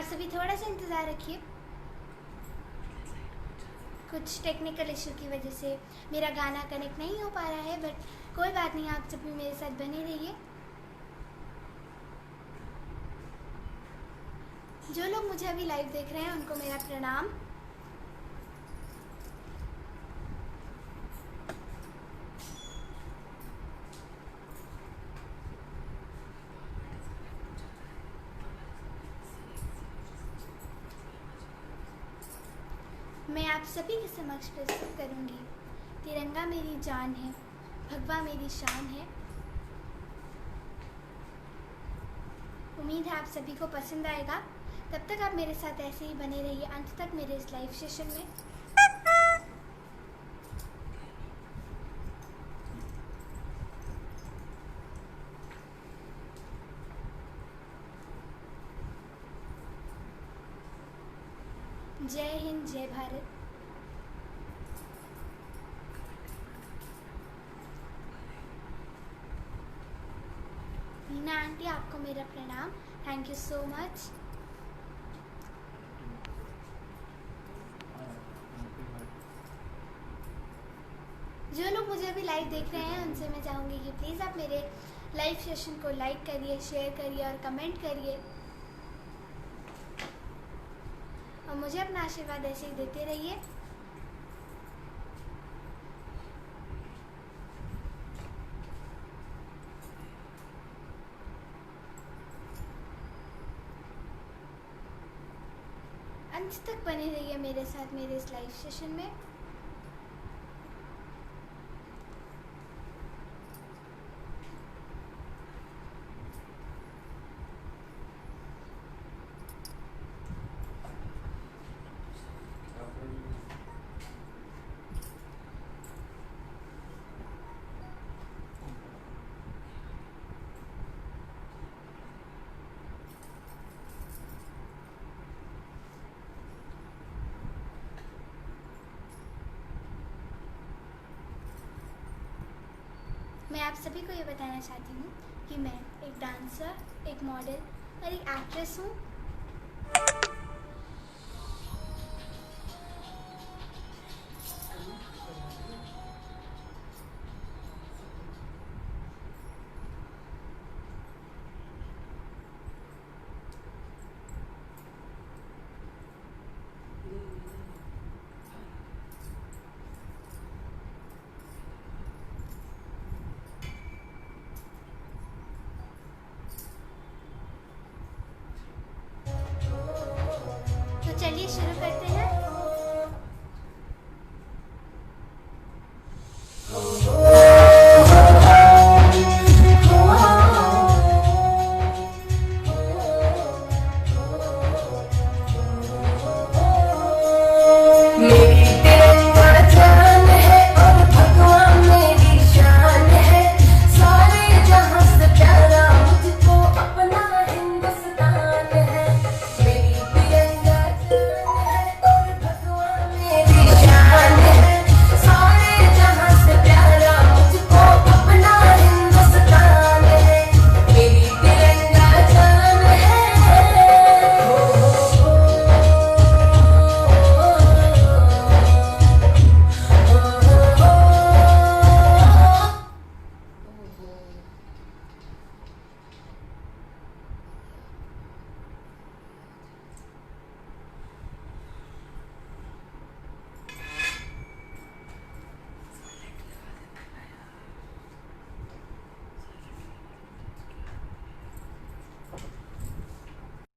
आप सभी थोड़ा सा इंतज़ार रखिए। कुछ टेक्निकल इशू की वजह से मेरा गाना कनेक्ट नहीं हो पा रहा है, बट कोई बात नहीं, आप सब भी मेरे साथ बने रहिए। जो लोग मुझे अभी लाइव देख रहे हैं उनको मेरा प्रणाम। मैं आप सभी के समक्ष प्रस्तुत करूंगी तिरंगा मेरी जान है, भगवा मेरी शान है। उम्मीद है आप सभी को पसंद आएगा। तब तक आप मेरे साथ ऐसे ही बने रहिए अंत तक मेरे इस लाइव सेशन में। जय हिंद, जय भारत। मीना आंटी, आपको मेरा प्रणाम। Thank you so much. जो लोग मुझे अभी लाइव देख रहे हैं उनसे मैं चाहूँगी कि प्लीज़ आप मेरे लाइव सेशन को लाइक करिए, शेयर करिए और कमेंट करिए, और मुझे अपना आशीर्वाद ऐसे ही देते रहिए। अंत तक बने रहिए मेरे साथ मेरे इस लाइव सेशन में। मैं आप सभी को ये बताना चाहती हूँ कि मैं एक डांसर, एक मॉडल और एक एक्ट्रेस हूँ। तो चलिए शुरू कर